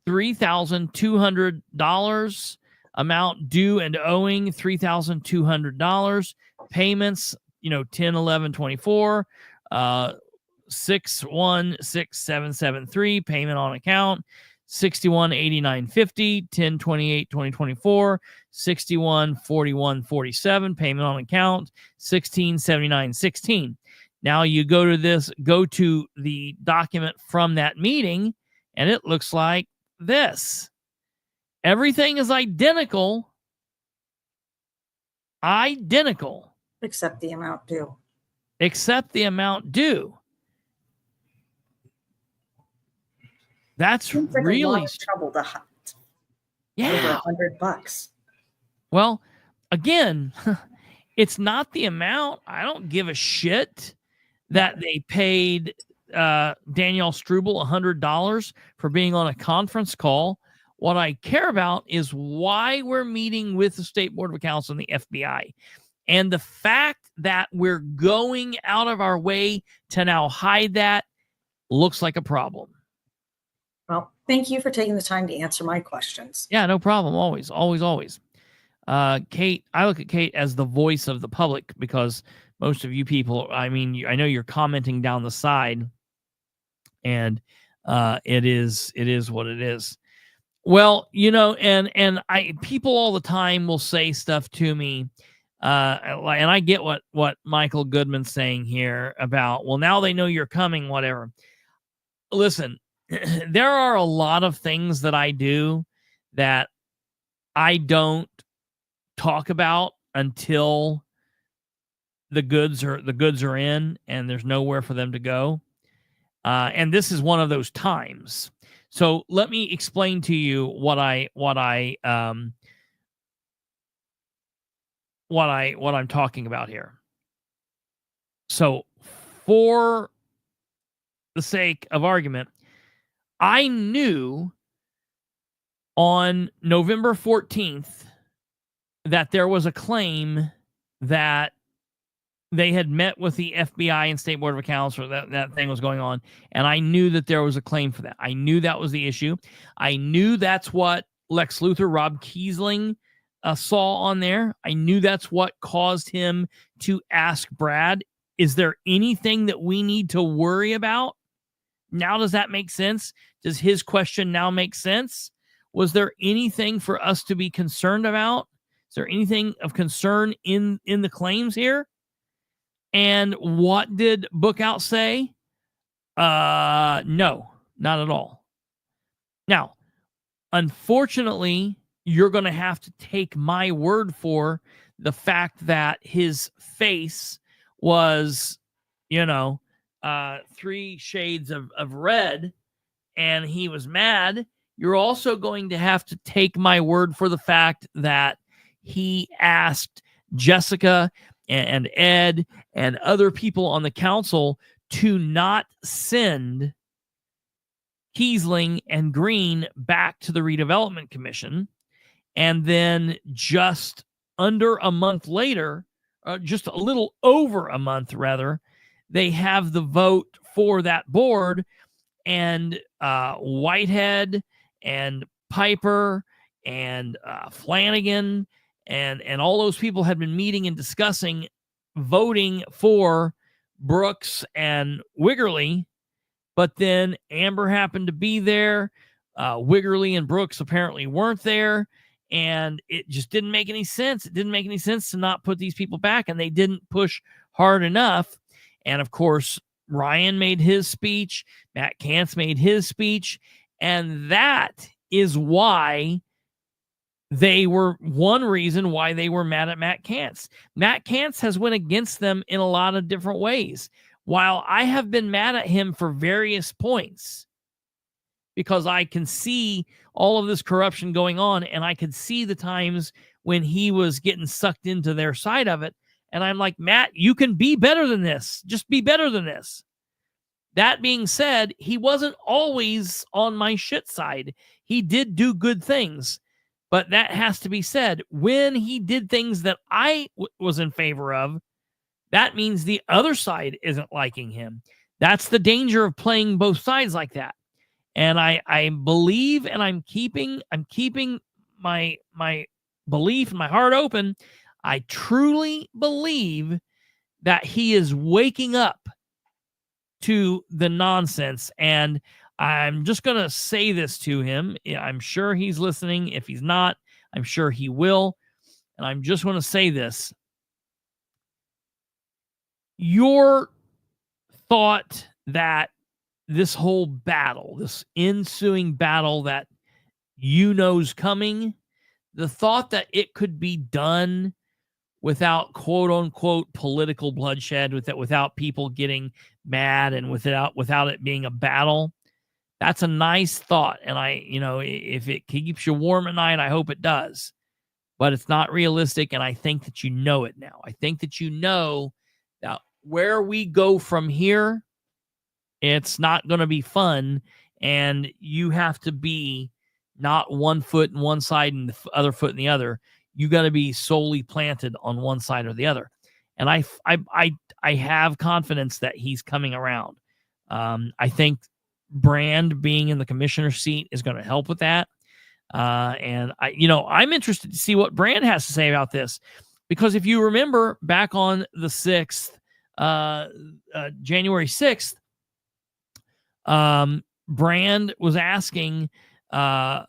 Speaker 11: $3,200, amount due and owing $3,200, payments 10/11/24, 616,773, payment on account 6189.50, 10/28/2024, 6141.47, payment on account 1679.16. Now you go to the document from that meeting, and it looks like this. Everything is identical.
Speaker 14: Except the amount due.
Speaker 11: That's
Speaker 14: Seems like
Speaker 11: really
Speaker 14: a lot of trouble to hunt.
Speaker 11: Yeah.
Speaker 14: Over $100.
Speaker 11: Well, again, it's not the amount. I don't give a shit that they paid Danielle Struble $100 for being on a conference call. What I care about is why we're meeting with the State Board of Accounts and the FBI. And the fact that we're going out of our way to now hide that looks like a problem.
Speaker 14: Well, thank you for taking the time to answer my questions.
Speaker 11: Yeah, no problem. Always. Kate, I look at Kate as the voice of the public because most of you people, I mean, I know you're commenting down the side, and it is what it is. Well, and people all the time will say stuff to me, and I get what Michael Goodman's saying here about, well, now they know you're coming, whatever. Listen, there are a lot of things that I do that I don't talk about until the goods are in and there's nowhere for them to go. And this is one of those times. So let me explain to you what I'm talking about here. So for the sake of argument, I knew on November 14th that there was a claim that they had met with the FBI and State Board of Accounts, or that thing was going on. And I knew that there was a claim for that. I knew that was the issue. I knew that's what Lex Luthor, Rob Kiesling, saw on there. I knew that's what caused him to ask Brad, is there anything that we need to worry about? Now, does that make sense? Does his question now make sense? Was there anything for us to be concerned about? Is there anything of concern in the claims here? And what did Bookout say? No, not at all. Now, unfortunately, you're going to have to take my word for the fact that his face was, 3 shades of red, and he was mad. You're also going to have to take my word for the fact that he asked Jessica and Ed and other people on the council to not send Kiesling and Green back to the redevelopment commission. And then just under a month later, just a little over a month rather, they have the vote for that board, and Whitehead and Piper and Flanagan and all those people had been meeting and discussing voting for Brooks and Wiggerly, but then Amber happened to be there. Wiggerly and Brooks apparently weren't there, and it just didn't make any sense. It didn't make any sense to not put these people back, and they didn't push hard enough. And of course, Ryan made his speech, Matt Kantz made his speech, and that is why one reason why they were mad at Matt Kantz. Matt Kantz has went against them in a lot of different ways. While I have been mad at him for various points, because I can see all of this corruption going on, and I could see the times when he was getting sucked into their side of it. And I'm like, Matt, you can be better than this. Just be better than this. That being said, he wasn't always on my shit side. He did do good things, but that has to be said. When he did things that I was in favor of, that means the other side isn't liking him. That's the danger of playing both sides like that. And I believe, and I'm keeping my belief and my heart open. I truly believe that he is waking up to the nonsense. And I'm just going to say this to him. I'm sure he's listening. If he's not, I'm sure he will. And I'm just going to say this. Your thought that this whole battle, this ensuing battle that you know's coming, the thought that it could be done without quote unquote political bloodshed, without people getting mad and without it being a battle, that's a nice thought. And if it keeps you warm at night, I hope it does. But it's not realistic, and I think that you know it now. I think that you know that where we go from here, it's not going to be fun, and you have to be not one foot in one side and the other foot in the other. You got to be solely planted on one side or the other. And I have confidence that he's coming around. I think Brand being in the commissioner's seat is going to help with that. And I'm interested to see what Brand has to say about this, because if you remember back on the 6th, January 6th, Brand was asking John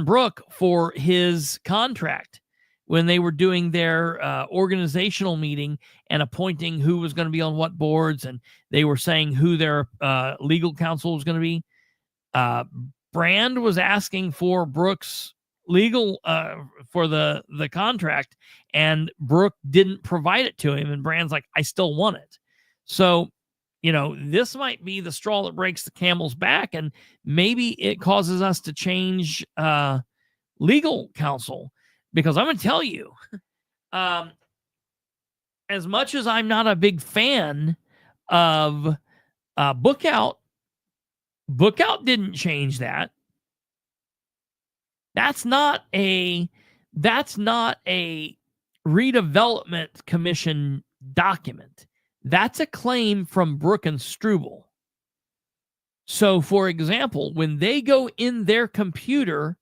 Speaker 11: Brook for his contract when they were doing their organizational meeting and appointing who was going to be on what boards, and they were saying who their legal counsel was going to be. Brand was asking for Brook's legal for the contract, and Brook didn't provide it to him, and Brand's like, I still want it. So this might be the straw that breaks the camel's back, and maybe it causes us to change legal counsel. Because I'm going to tell you, as much as I'm not a big fan of Bookout didn't change that. That's not a redevelopment commission document. That's a claim from Brook and Struble. So, for example, when they go in their computer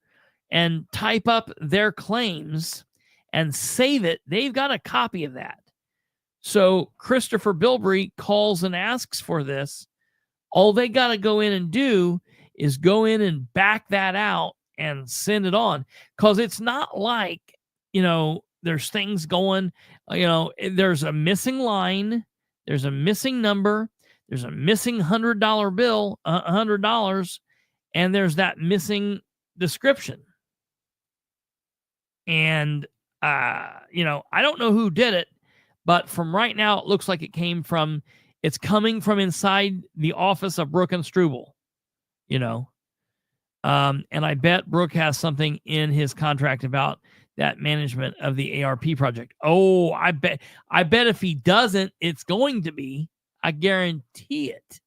Speaker 11: and type up their claims and save it, they've got a copy of that. So Kristopher Bilbrey calls and asks for this. All they got to go in and do is go in and back that out and send it on. Because it's not like, there's things going, there's a missing line, there's a missing number, there's a missing $100 bill, $100, and there's that missing description. And, I don't know who did it, but from right now, it looks like it's coming from inside the office of Brook and Struble, and I bet Brook has something in his contract about that management of the ARP project. Oh, I bet if he doesn't, it's going to be, I guarantee it.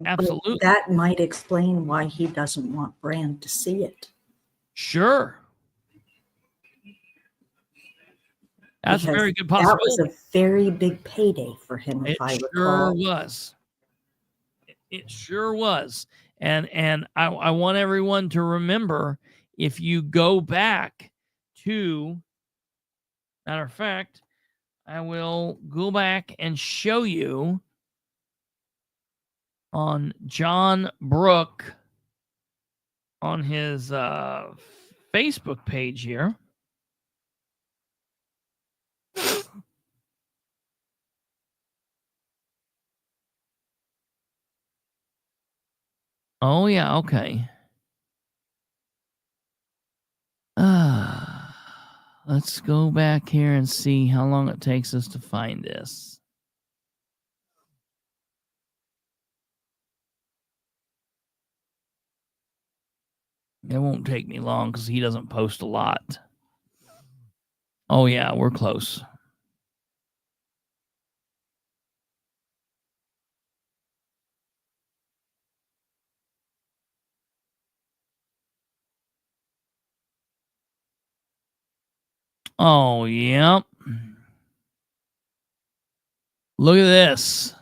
Speaker 2: Absolutely.
Speaker 14: That might explain why he doesn't want Brand to see it.
Speaker 2: Sure. That's a
Speaker 14: Because
Speaker 2: very good
Speaker 14: that was
Speaker 2: possibility.
Speaker 14: a very big payday for him, if
Speaker 2: It
Speaker 14: I
Speaker 2: sure
Speaker 14: recall.
Speaker 2: was. It sure was. And I want everyone to remember, if you go back to, matter of fact, I will go back and show you on John Brook on his Facebook page here. Oh, yeah, okay. Let's go back here and see how long it takes us to find this. It won't take me long because he doesn't post a lot. Oh, yeah, we're close. Oh, yep. Look at this.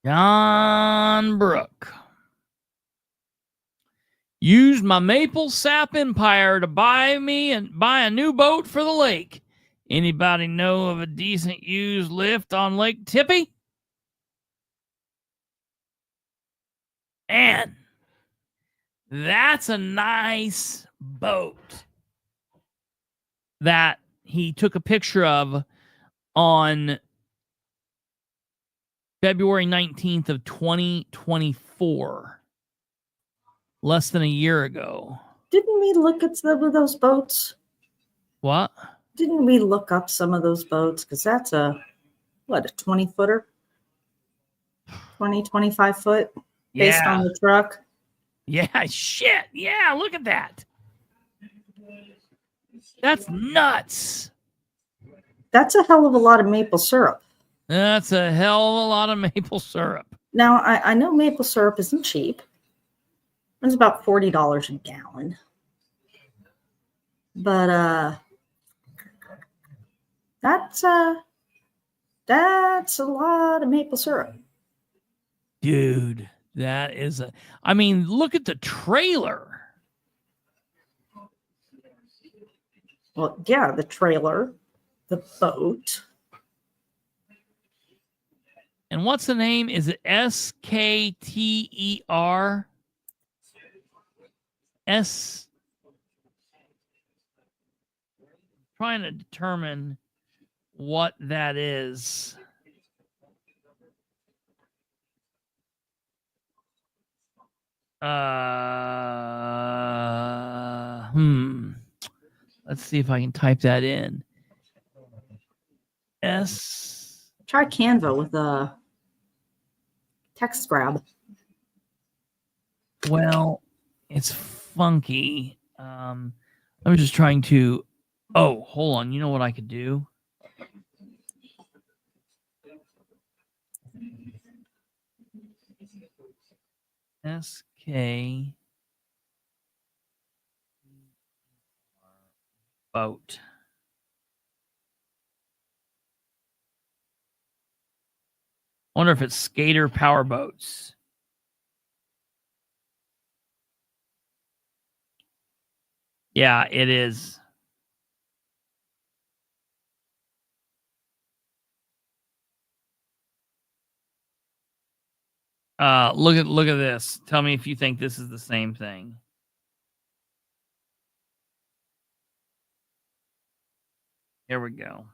Speaker 2: John Brook. Used my maple sap empire to buy a new boat for the lake. Anybody know of a decent used lift on Lake Tippy? Man, that's a nice boat that he took a picture of on February 19th of 2024. Less than a year ago.
Speaker 14: Didn't we look at some of those boats?
Speaker 2: What?
Speaker 14: Didn't we look up some of those boats? Because that's a 20-footer? 25 foot? Based on the truck?
Speaker 2: Yeah, shit. Yeah, look at that. That's nuts.
Speaker 14: That's a hell of a lot of maple syrup.
Speaker 2: That's a hell of a lot of maple syrup.
Speaker 14: Now, I know maple syrup isn't cheap. It's about $40 a gallon. But that's a lot of maple syrup.
Speaker 2: Dude, that is a... I mean, look at the trailer.
Speaker 14: Well, yeah, the trailer, the boat.
Speaker 2: And what's the name? Is it SKTER? Trying to determine what that is. Let's see if I can type that in.
Speaker 14: Try Canva with a text grab.
Speaker 2: Well, it's funky. I'm just trying to... Oh, hold on. You know what I could do? SK boat. Wonder if it's skater power boats. Yeah, it is. Look at this. Tell me if you think this is the same thing. Here we go.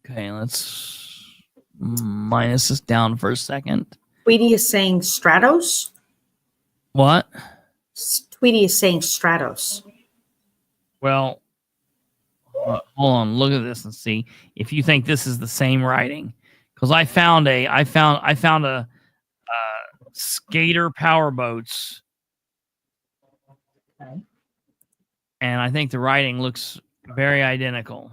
Speaker 2: Okay, let's minus this down for a second.
Speaker 14: Tweety is saying Stratos.
Speaker 2: What?
Speaker 14: Tweety is saying Stratos.
Speaker 2: Well, hold on. Look at this and see if you think this is the same writing.
Speaker 11: because I found a skater power boats,
Speaker 14: Okay.
Speaker 11: and I think the writing looks very identical.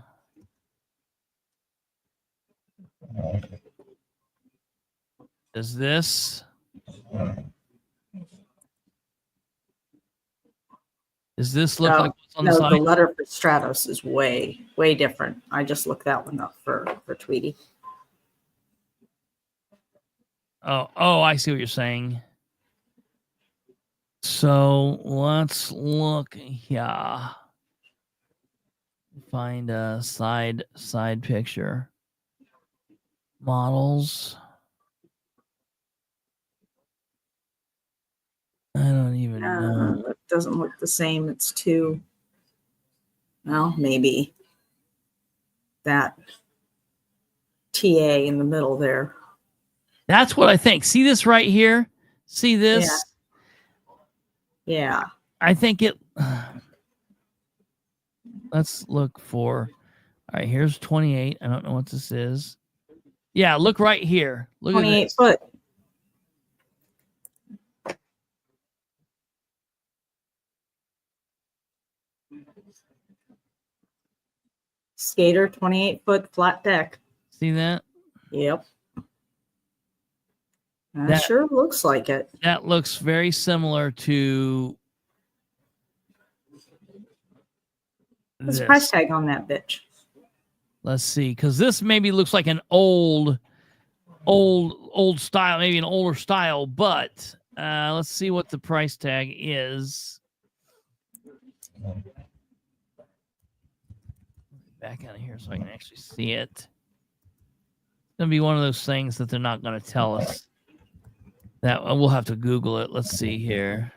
Speaker 11: Does this look like what's on the
Speaker 14: No,
Speaker 11: side?
Speaker 14: the letter for Stratos is way, way different. I just looked that one up for Tweety.
Speaker 11: Oh, I see what you're saying. So let's look here. Find a side picture. Models. I don't even know.
Speaker 14: It doesn't look the same. It's two. Well, maybe that TA in the middle there.
Speaker 11: That's what I think. See this right here? See this?
Speaker 14: Yeah.
Speaker 11: I think it. Let's look for. All right, here's 28. I don't know what this is. Yeah, look right here. Look at
Speaker 14: 28
Speaker 11: this.
Speaker 14: foot. Skater, 28-foot flat deck.
Speaker 11: See that?
Speaker 14: Yep. That
Speaker 11: That-
Speaker 14: sure looks like it.
Speaker 11: That looks very similar to
Speaker 14: What's the
Speaker 11: this.
Speaker 14: price tag on that bitch?
Speaker 11: Let's see, because this maybe looks like an old style, maybe an older style, but let's see what the price tag is. Back out of here so I can actually see it. It's gonna be one of those things that they're not gonna tell us. That we'll have to Google it. Let's see here.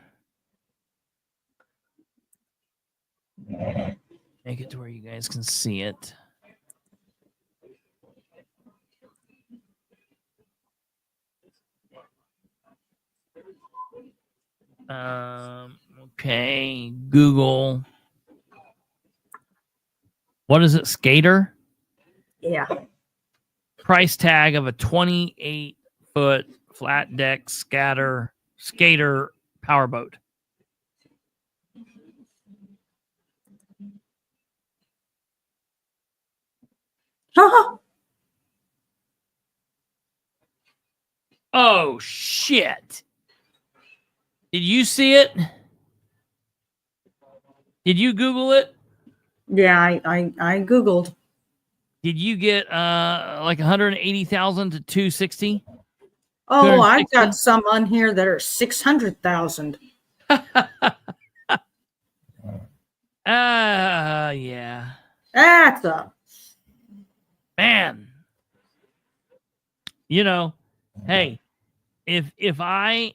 Speaker 11: Make it to where you guys can see it. Okay, Google. What is it? Skater?
Speaker 14: Yeah.
Speaker 11: Price tag of a 28-foot flat deck skater powerboat. Oh shit. Did you see it? Did you Google it?
Speaker 14: Yeah, I Googled.
Speaker 11: Did you get like 180,000 to 260?
Speaker 14: Oh, I've
Speaker 11: 260?
Speaker 14: got some on here that are 600,000.
Speaker 11: Yeah.
Speaker 14: That's a
Speaker 11: Man. You know, hey, if I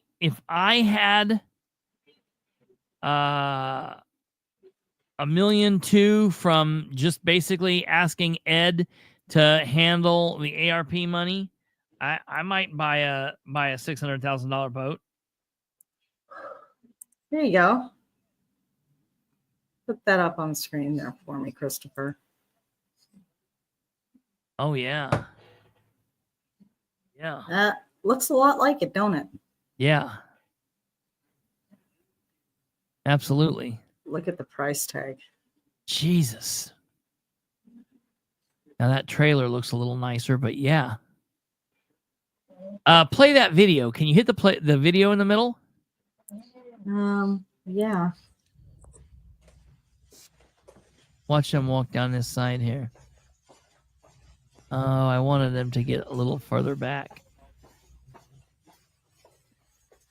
Speaker 11: had $1.2 million from just basically asking Ed to handle the ARP money, I might buy a $600,000 boat.
Speaker 14: There you go. Put that up on the screen there for me, Kristopher.
Speaker 11: Oh yeah. Yeah.
Speaker 14: That looks a lot like it, don't it?
Speaker 11: Yeah. Absolutely.
Speaker 14: Look at the price tag.
Speaker 11: Jesus. Now that trailer looks a little nicer, but yeah. Play that video. Can you hit the video in the middle?
Speaker 14: Yeah.
Speaker 11: Watch them walk down this side here. Oh, I wanted them to get a little further back.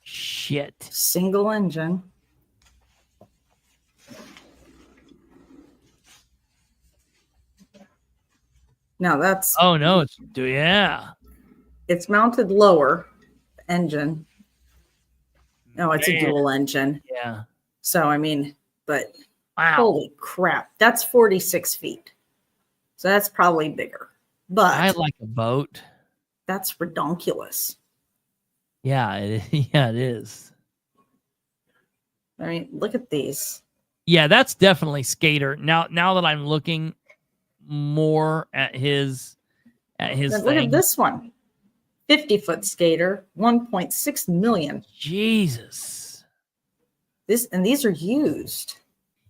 Speaker 11: Shit.
Speaker 14: Single engine. Now that's
Speaker 11: Oh no, yeah.
Speaker 14: it's mounted lower engine. No, it's a
Speaker 11: Man.
Speaker 14: dual engine.
Speaker 11: Yeah.
Speaker 14: So I mean, but
Speaker 11: Wow.
Speaker 14: holy crap, that's 46 feet. So that's probably bigger. But
Speaker 11: I like a boat.
Speaker 14: that's redonkulous.
Speaker 11: Yeah, it is.
Speaker 14: I mean, look at these.
Speaker 11: Yeah, that's definitely skater. Now that I'm looking more at his
Speaker 14: Look
Speaker 11: thing.
Speaker 14: at this one. 50-foot skater, 1.6 million.
Speaker 11: Jesus.
Speaker 14: These are used.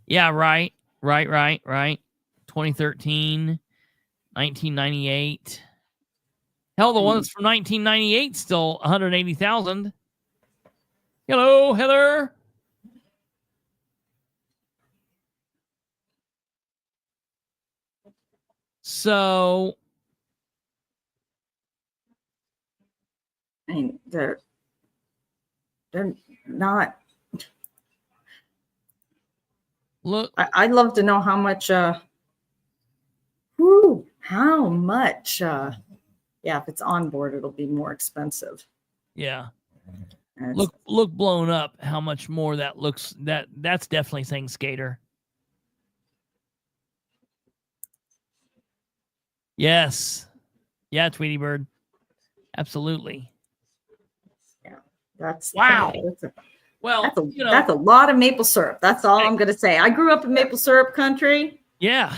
Speaker 11: Yeah, right. 2013, 1998. Hell, the one that's from 1998 still 180,000. Hello, Heather. So,
Speaker 14: I mean, they're not.
Speaker 11: look,
Speaker 14: I'd love to know how much. How much? Yeah, if it's on board, it'll be more expensive.
Speaker 11: yeah.
Speaker 14: And
Speaker 11: Look blown up how much more that looks. That's definitely saying skater. Yes. Yeah, Tweety Bird. Absolutely.
Speaker 14: yeah, that's
Speaker 11: Wow.
Speaker 14: Well,
Speaker 11: you know,
Speaker 14: that's a lot of maple syrup. That's all I'm gonna say. I grew up in maple syrup country.
Speaker 11: Yeah.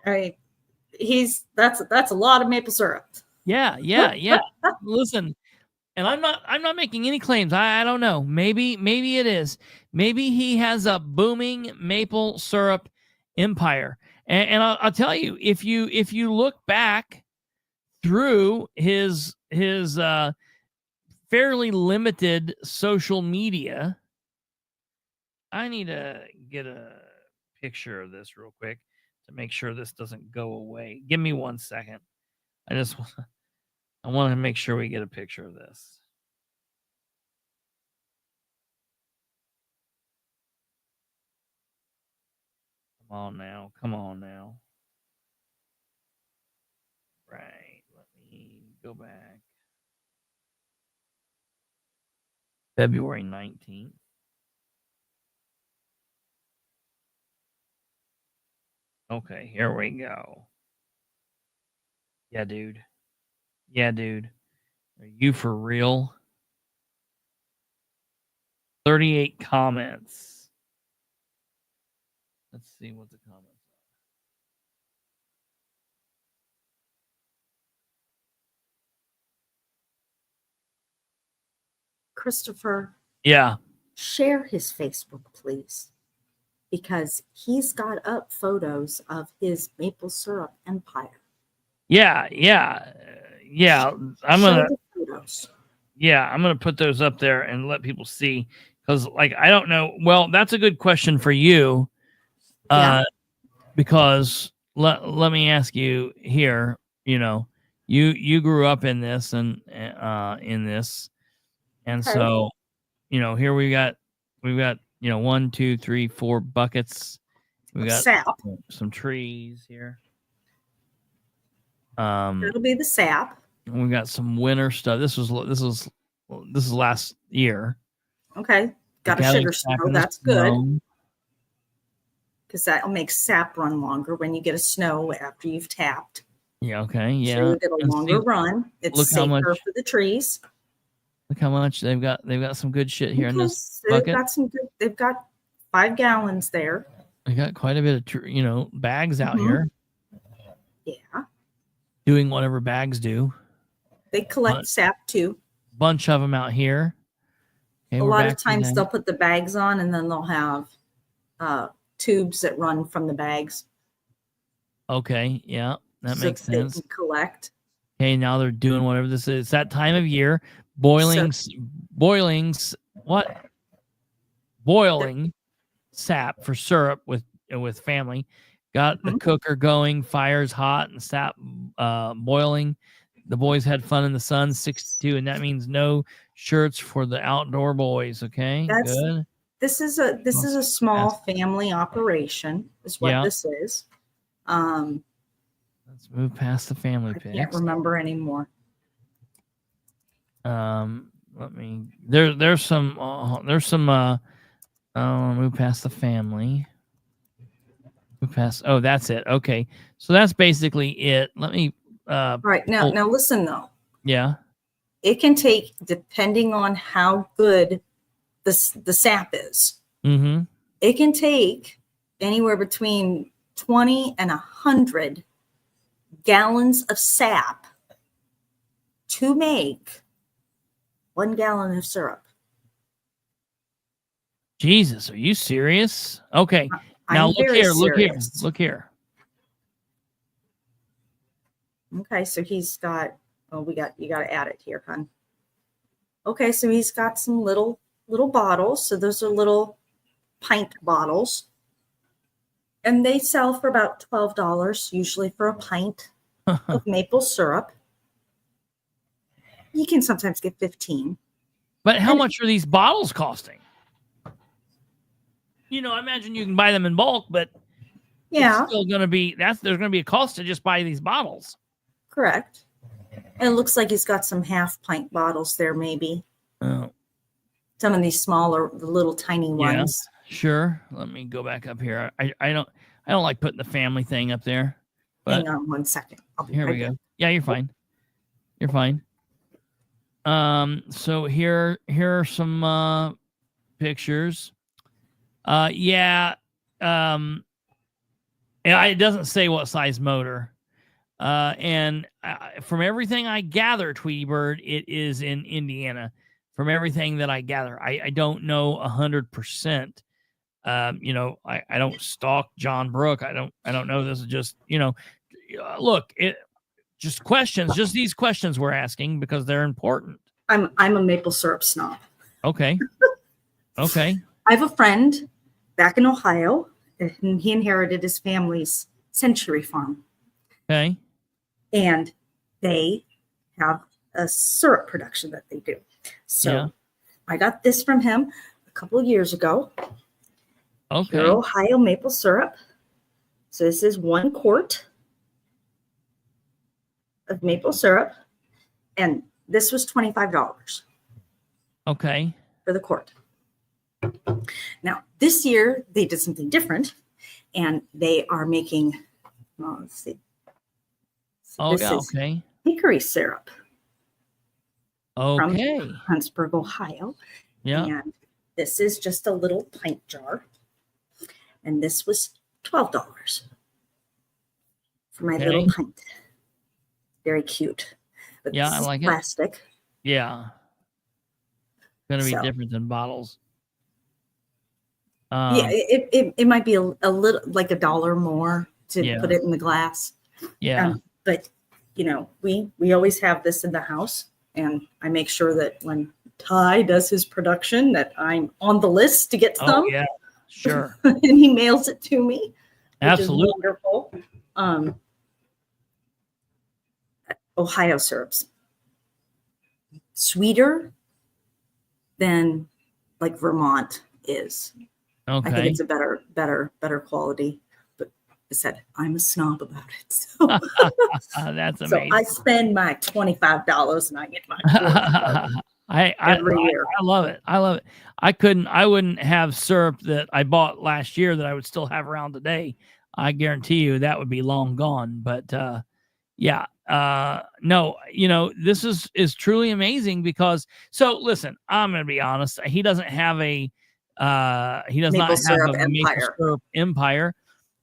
Speaker 14: That's a lot of maple syrup.
Speaker 11: Yeah. Listen, and I'm not making any claims. I don't know. Maybe it is. Maybe he has a booming maple syrup empire. And I'll tell you, if you look back through his fairly limited social media, I need to get a picture of this real quick to make sure this doesn't go away. Give me 1 second. I want to make sure we get a picture of this. Come on now. Right. Let me go back. February 19th. Okay, here we go. Yeah, dude. Are you for real? 38 comments. Let's see what the comments are.
Speaker 14: Kristopher.
Speaker 11: Yeah.
Speaker 14: Share his Facebook, please, because he's got up photos of his maple syrup empire.
Speaker 11: Yeah. I'm gonna put those up there and let people see, because I don't know. Well, that's a good question for you. Because let me ask you here. You grew up in this and so here we've got 1, 2, 3, 4 buckets. We got
Speaker 14: sap.
Speaker 11: Some trees here.
Speaker 14: It'll be the sap.
Speaker 11: We got some winter stuff. This is last year.
Speaker 14: Okay, got a sugar snow. That's good, because that'll make sap run longer when you get a snow after you've tapped.
Speaker 11: Yeah. Okay. Yeah.
Speaker 14: So you get a longer run. It's safer for the trees.
Speaker 11: Look how much they've got. They've got some good shit here in this bucket.
Speaker 14: They've got 5 gallons there.
Speaker 11: They got quite a bit of bags out here.
Speaker 14: Yeah.
Speaker 11: Doing whatever bags do.
Speaker 14: They collect sap too.
Speaker 11: Bunch of them out here. Okay,
Speaker 14: a lot of times they'll put the bags on, and then they'll have tubes that run from the bags. Okay,
Speaker 11: yeah, that makes sense.
Speaker 14: They can collect.
Speaker 11: Okay, now they're doing whatever this is. It's that time of year. Boiling sap for syrup with family. Got the cooker going, fire's hot, and sap boiling. The boys had fun in the sun, 62, and that means no shirts for the outdoor boys. Okay, good.
Speaker 14: This is a small family operation, is what this is.
Speaker 11: Let's move past the family pics.
Speaker 14: I can't remember anymore.
Speaker 11: There's some move past the family. Oh, that's it. Okay, so that's basically it. Let me
Speaker 14: right now listen though.
Speaker 11: Yeah,
Speaker 14: it can take, depending on how good the sap is, it can take anywhere between 20 and 100 gallons of sap to make 1 gallon of syrup.
Speaker 11: Jesus, are you serious? Okay. Now
Speaker 14: I'm
Speaker 11: look
Speaker 14: very
Speaker 11: here, look here,
Speaker 14: serious.
Speaker 11: look here.
Speaker 14: Okay, so he's got, oh, you got to add it here, hon. Okay, so he's got some little bottles. So those are little pint bottles. And they sell for about $12, usually for a pint of maple syrup. You can sometimes get 15.
Speaker 11: But how much are these bottles costing? You know, I imagine you can buy them in bulk, but
Speaker 14: Yeah,
Speaker 11: it's still going to be, there's going to be a cost to just buy these bottles.
Speaker 14: correct. And it looks like he's got some half pint bottles there, maybe.
Speaker 11: Oh,
Speaker 14: Some of these smaller, the little tiny
Speaker 11: yeah,
Speaker 14: ones.
Speaker 11: sure. Let me go back up here. I don't like putting the family thing up there. But
Speaker 14: Hang on 1 second. I'll be
Speaker 11: here we
Speaker 14: right
Speaker 11: go. Yeah, you're fine. You're fine. So here are some pictures. Yeah, it doesn't say what size motor. And from everything I gather, Tweety Bird, it is in Indiana. From everything that I gather, I don't know 100%. You know, I don't stalk John Brook. I don't know. This is just, you know, look, just questions, just these questions we're asking because they're important.
Speaker 14: I'm a maple syrup snob.
Speaker 11: Okay. Okay.
Speaker 14: I have a friend back in Ohio, and he inherited his family's century farm.
Speaker 11: Okay.
Speaker 14: And they have a syrup production that they do. So
Speaker 11: Yeah.
Speaker 14: I got this from him a couple of years ago.
Speaker 11: Okay.
Speaker 14: Pure Ohio maple syrup. So this is 1 quart of maple syrup. And this was $25
Speaker 11: Okay.
Speaker 14: for the quart. Now, this year they did something different, and they are making, let's see. So
Speaker 11: Oh,
Speaker 14: this
Speaker 11: yeah.
Speaker 14: is
Speaker 11: Okay.
Speaker 14: hickory syrup
Speaker 11: Okay.
Speaker 14: from Huntsburg, Ohio.
Speaker 11: Yeah.
Speaker 14: And this is just a little pint jar. And this was $12 for my little
Speaker 11: Okay.
Speaker 14: pint. Very cute. But
Speaker 11: Yeah,
Speaker 14: this
Speaker 11: I
Speaker 14: is
Speaker 11: like it.
Speaker 14: plastic.
Speaker 11: Yeah. Going to be
Speaker 14: So-
Speaker 11: different than bottles.
Speaker 14: Yeah, it might be a little like $1 more to
Speaker 11: Yeah.
Speaker 14: put it in the glass.
Speaker 11: Yeah.
Speaker 14: But you know, we always have this in the house, and I make sure that when Ty does his production that I'm on the list to get
Speaker 11: Oh,
Speaker 14: some.
Speaker 11: yeah. Sure.
Speaker 14: And he mails it to me. Which
Speaker 11: Absolutely.
Speaker 14: is wonderful. Ohio syrups. Sweeter than like Vermont is. I think
Speaker 11: Okay.
Speaker 14: it's a better quality. But I said, I'm a snob about it. So,
Speaker 11: That's
Speaker 14: so
Speaker 11: amazing.
Speaker 14: I spend my $25 and I get my every year.
Speaker 11: I love it. I love it. I wouldn't have syrup that I bought last year that I would still have around today. I guarantee you that would be long gone. But yeah, no, you know, this is truly amazing because, so listen, I'm going to be honest. He doesn't have a, he does
Speaker 14: Maple
Speaker 11: not
Speaker 14: syrup
Speaker 11: have a maple
Speaker 14: empire.
Speaker 11: syrup empire.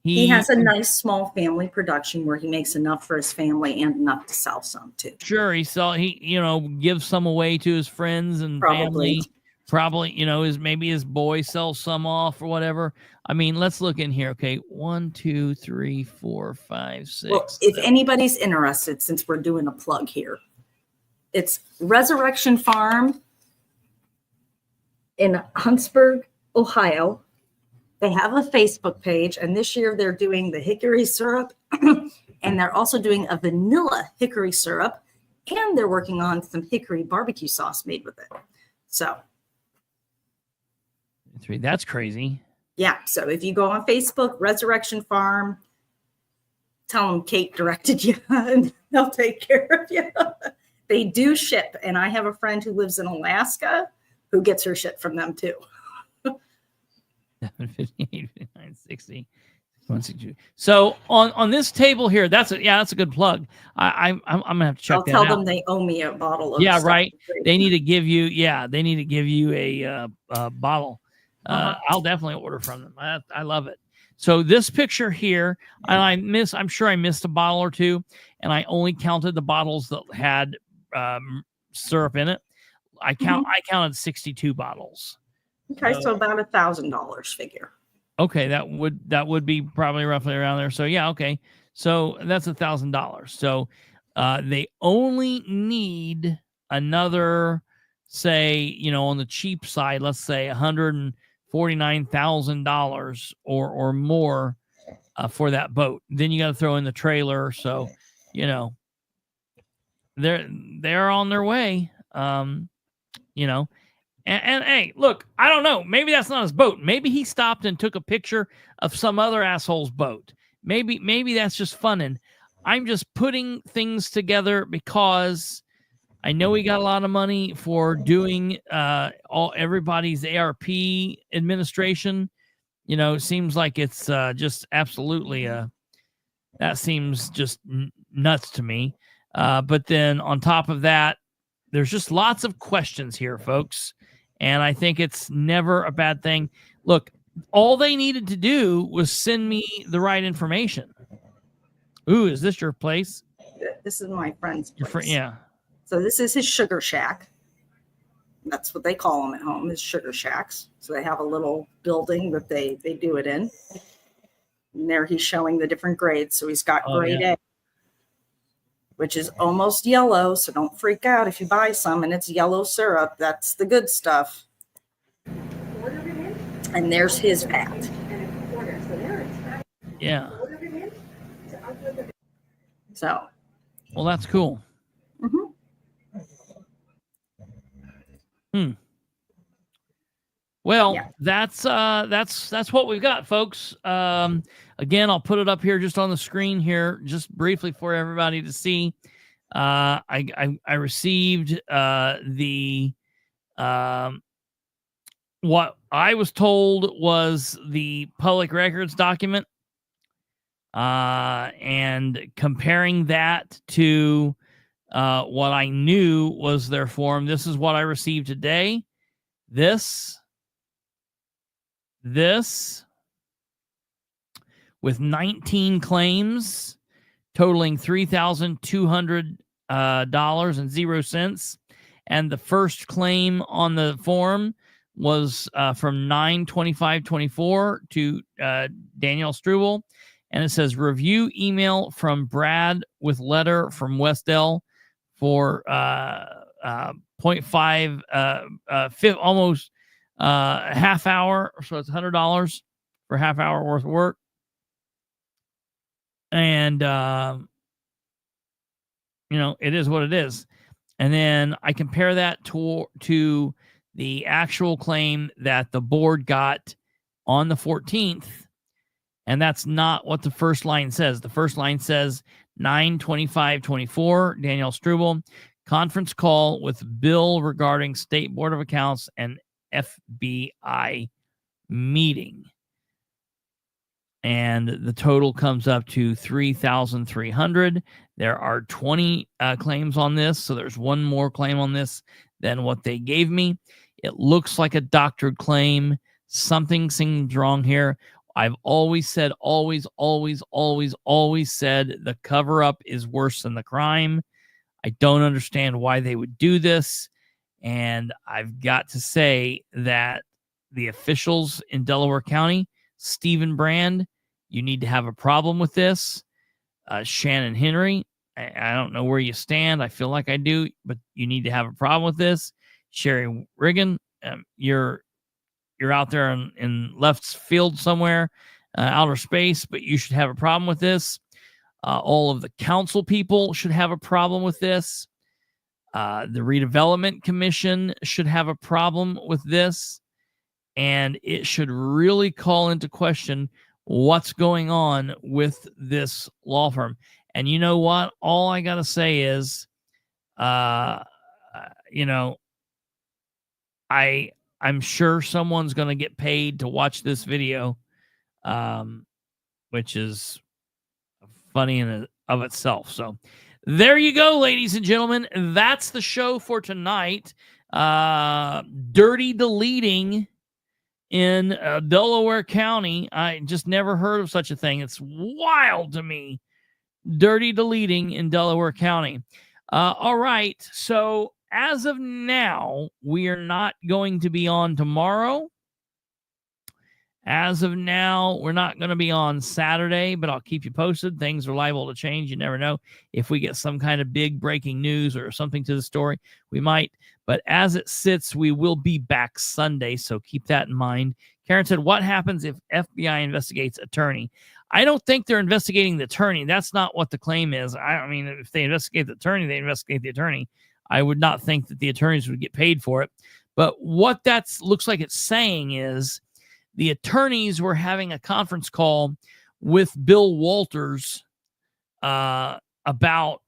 Speaker 14: He has a nice small family production where he makes enough for his family and enough to sell some too.
Speaker 11: Sure, he you know, gives some away to his friends and
Speaker 14: Probably.
Speaker 11: family. Probably, you know, maybe his boy sells some off or whatever. I mean, let's look in here. Okay, 1, 2, 3, 4, 5, 6.
Speaker 14: Well, if anybody's interested, since we're doing a plug here, it's Resurrection Farm in Huntsburg, Ohio. They have a Facebook page, and this year they're doing the hickory syrup, and they're also doing a vanilla hickory syrup, and they're working on some hickory barbecue sauce made with it. So,
Speaker 11: 3. That's crazy.
Speaker 14: yeah. So if you go on Facebook, Resurrection Farm, tell them Kate directed you, and they'll take care of you. They do ship, and I have a friend who lives in Alaska who gets her shit from them too.
Speaker 11: 58, 59, 60, 162. So on this table here, that's a good plug. I'm gonna have to check
Speaker 14: I'll
Speaker 11: that
Speaker 14: tell
Speaker 11: out.
Speaker 14: them they owe me a bottle of
Speaker 11: Yeah,
Speaker 14: stuff.
Speaker 11: right. They need to give you a bottle. I'll definitely order from them. I love it. So this picture here, and I'm sure I missed a bottle or two, and I only counted the bottles that had syrup in it. I counted 62 bottles.
Speaker 14: Okay, so about $1,000 figure.
Speaker 11: Okay, that would be probably roughly around there. So yeah, okay. So that's $1,000. So they only need another, say, on the cheap side, let's say $149,000 or more for that boat. Then you got to throw in the trailer. So, they're on their way. And hey, look, I don't know. Maybe that's not his boat. Maybe he stopped and took a picture of some other asshole's boat. Maybe that's just funning. I'm just putting things together because I know he got a lot of money for doing everybody's ARP administration. It seems like it's just absolutely that seems just nuts to me. But then on top of that, there's just lots of questions here, folks. And I think it's never a bad thing. Look, all they needed to do was send me the right information. Ooh, is this your place?
Speaker 14: This is my friend's place.
Speaker 11: Yeah.
Speaker 14: So this is his sugar shack. That's what they call them at home, is sugar shacks. So they have a little building that they do it in. And there he's showing the different grades. So he's got grade A, which is almost yellow. So don't freak out if you buy some and it's yellow syrup. That's the good stuff. And there's his vat.
Speaker 11: Yeah.
Speaker 14: So.
Speaker 11: Well, that's cool. Well, yeah. That's what we've got, folks. Again, I'll put it up here just on the screen here, just briefly for everybody to see. I received the what I was told was the public records document, and comparing that to what I knew was their form. This is what I received today. This with 19 claims totaling $3,200.00. And the first claim on the form was from 9/25/24 to Danielle Struble. And it says, review email from Brad with letter from Westdell for 0.5, almost a half hour. So it's $100 for half hour worth of work. And, it is what it is. And then I compare that to the actual claim that the board got on the 14th. And that's not what the first line says. The first line says 9/25/24, Danielle Struble, conference call with Bill regarding State Board of Accounts and FBI meeting. And the total comes up to $3,300. There are 20 claims on this. So there's one more claim on this than what they gave me. It looks like a doctored claim. Something seems wrong here. I've always said, always said the cover up is worse than the crime. I don't understand why they would do this. And I've got to say that the officials in Delaware County, Stephen Brand, you need to have a problem with this. Shannon Henry, I don't know where you stand. I feel like I do, but you need to have a problem with this. Sherry Riggin, you're out there in left field somewhere, outer space, but you should have a problem with this. All of the council people should have a problem with this. The Redevelopment Commission should have a problem with this. And it should really call into question what's going on with this law firm. And you know what? All I got to say is, I'm sure someone's going to get paid to watch this video, which is funny in and of itself. So there you go, ladies and gentlemen. That's the show for tonight. Dirty deleting in Delaware County. I just never heard of such a thing. It's wild to me. Dirty deleting in Delaware County. All right. So as of now, we are not going to be on tomorrow. As of now, we're not going to be on Saturday, but I'll keep you posted. Things are liable to change. You never know. If we get some kind of big breaking news or something to the story, we might. But as it sits, we will be back Sunday, so keep that in mind. Karen said, what happens if FBI investigates attorney? I don't think they're investigating the attorney. That's not what the claim is. I mean, if they investigate the attorney, they investigate the attorney. I would not think that the attorneys would get paid for it. But what that looks like it's saying is the attorneys were having a conference call with Bill Walters about,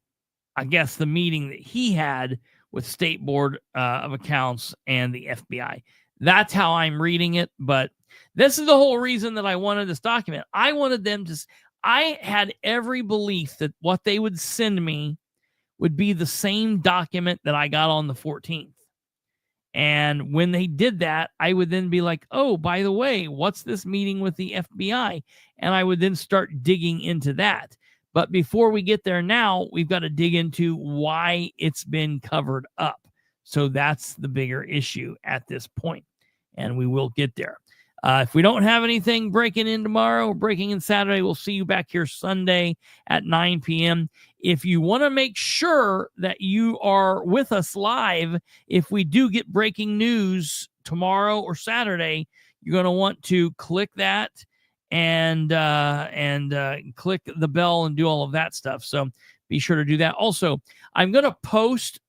Speaker 11: I guess, the meeting that he had with State Board of Accounts and the FBI. That's how I'm reading it. But this is the whole reason that I wanted this document. I wanted them to, I had every belief that what they would send me would be the same document that I got on the 14th. And when they did that, I would then be like, oh, by the way, what's this meeting with the FBI? And I would then start digging into that. But before we get there now, we've got to dig into why it's been covered up. So that's the bigger issue at this point, and we will get there. If we don't have anything breaking in tomorrow, breaking in Saturday, we'll see you back here Sunday at 9 p.m. If you want to make sure that you are with us live, if we do get breaking news tomorrow or Saturday, you're going to want to click that and click the bell and do all of that stuff. So be sure to do that. Also, I'm going to post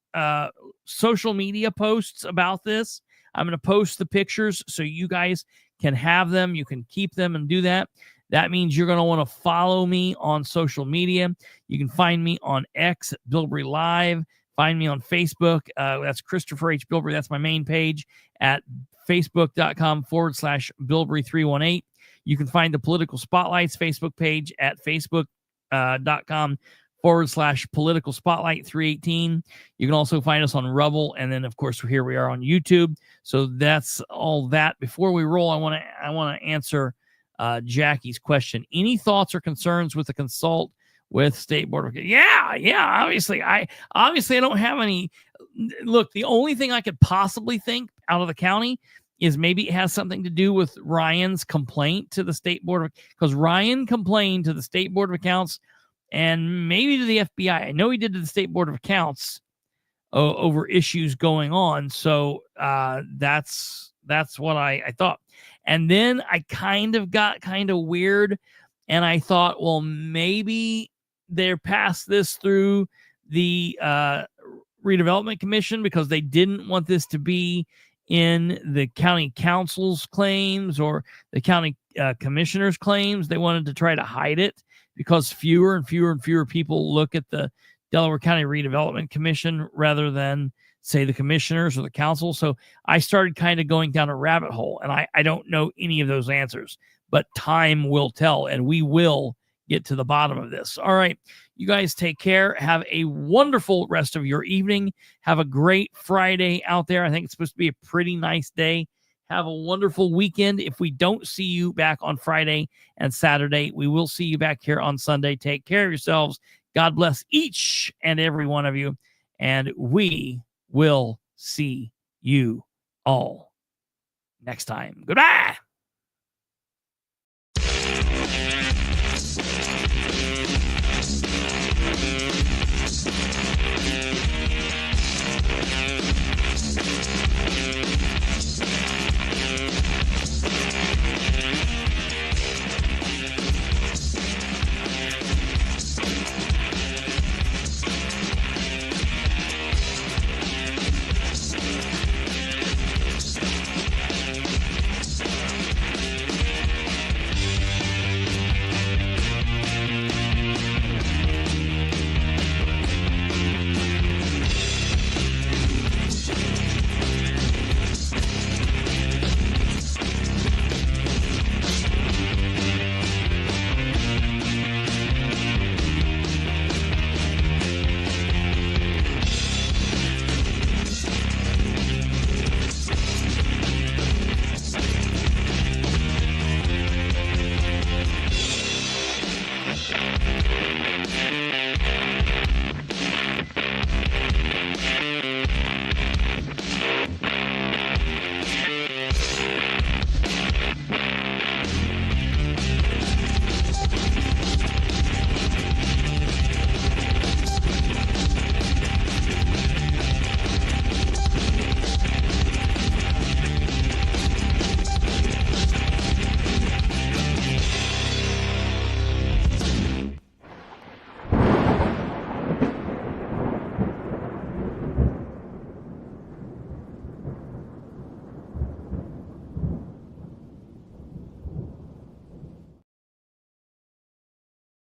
Speaker 11: social media posts about this. I'm going to post the pictures so you guys can have them. You can keep them and do that. That means you're going to want to follow me on social media. You can find me on X at Bilbrey Live. Find me on Facebook. That's Kristopher H. Bilbrey. That's my main page at facebook.com/Bilbrey318. You can find the Political Spotlights Facebook page at facebook.com/Political Spotlight 318. You can also find us on Rubble, and then of course here we are on YouTube. So that's all that. Before we roll, I want to answer Jackie's question. Any thoughts or concerns with the consult with State Board of? Yeah. Obviously, I don't have any. Look, the only thing I could possibly think out of the county is maybe it has something to do with Ryan's complaint to the State Board of, because Ryan complained to the State Board of Accounts and maybe to the FBI. I know he did to the State Board of Accounts over issues going on. So that's what I thought. And then I got kind of weird, and I thought, well, maybe they're passed this through the Redevelopment Commission because they didn't want this to be in the county council's claims or the county commissioner's claims. They wanted to try to hide it because fewer and fewer people look at the Delaware County Redevelopment Commission rather than, say, the commissioners or the council. So I started kind of going down a rabbit hole, and I don't know any of those answers, but time will tell, and we will get to the bottom of this. All right, you guys take care. Have a wonderful rest of your evening. Have a great Friday out there. I think it's supposed to be a pretty nice day. Have a wonderful weekend. If we don't see you back on Friday and Saturday, we will see you back here on Sunday. Take care of yourselves. God bless each and every one of you, and we will see you all next time. Goodbye.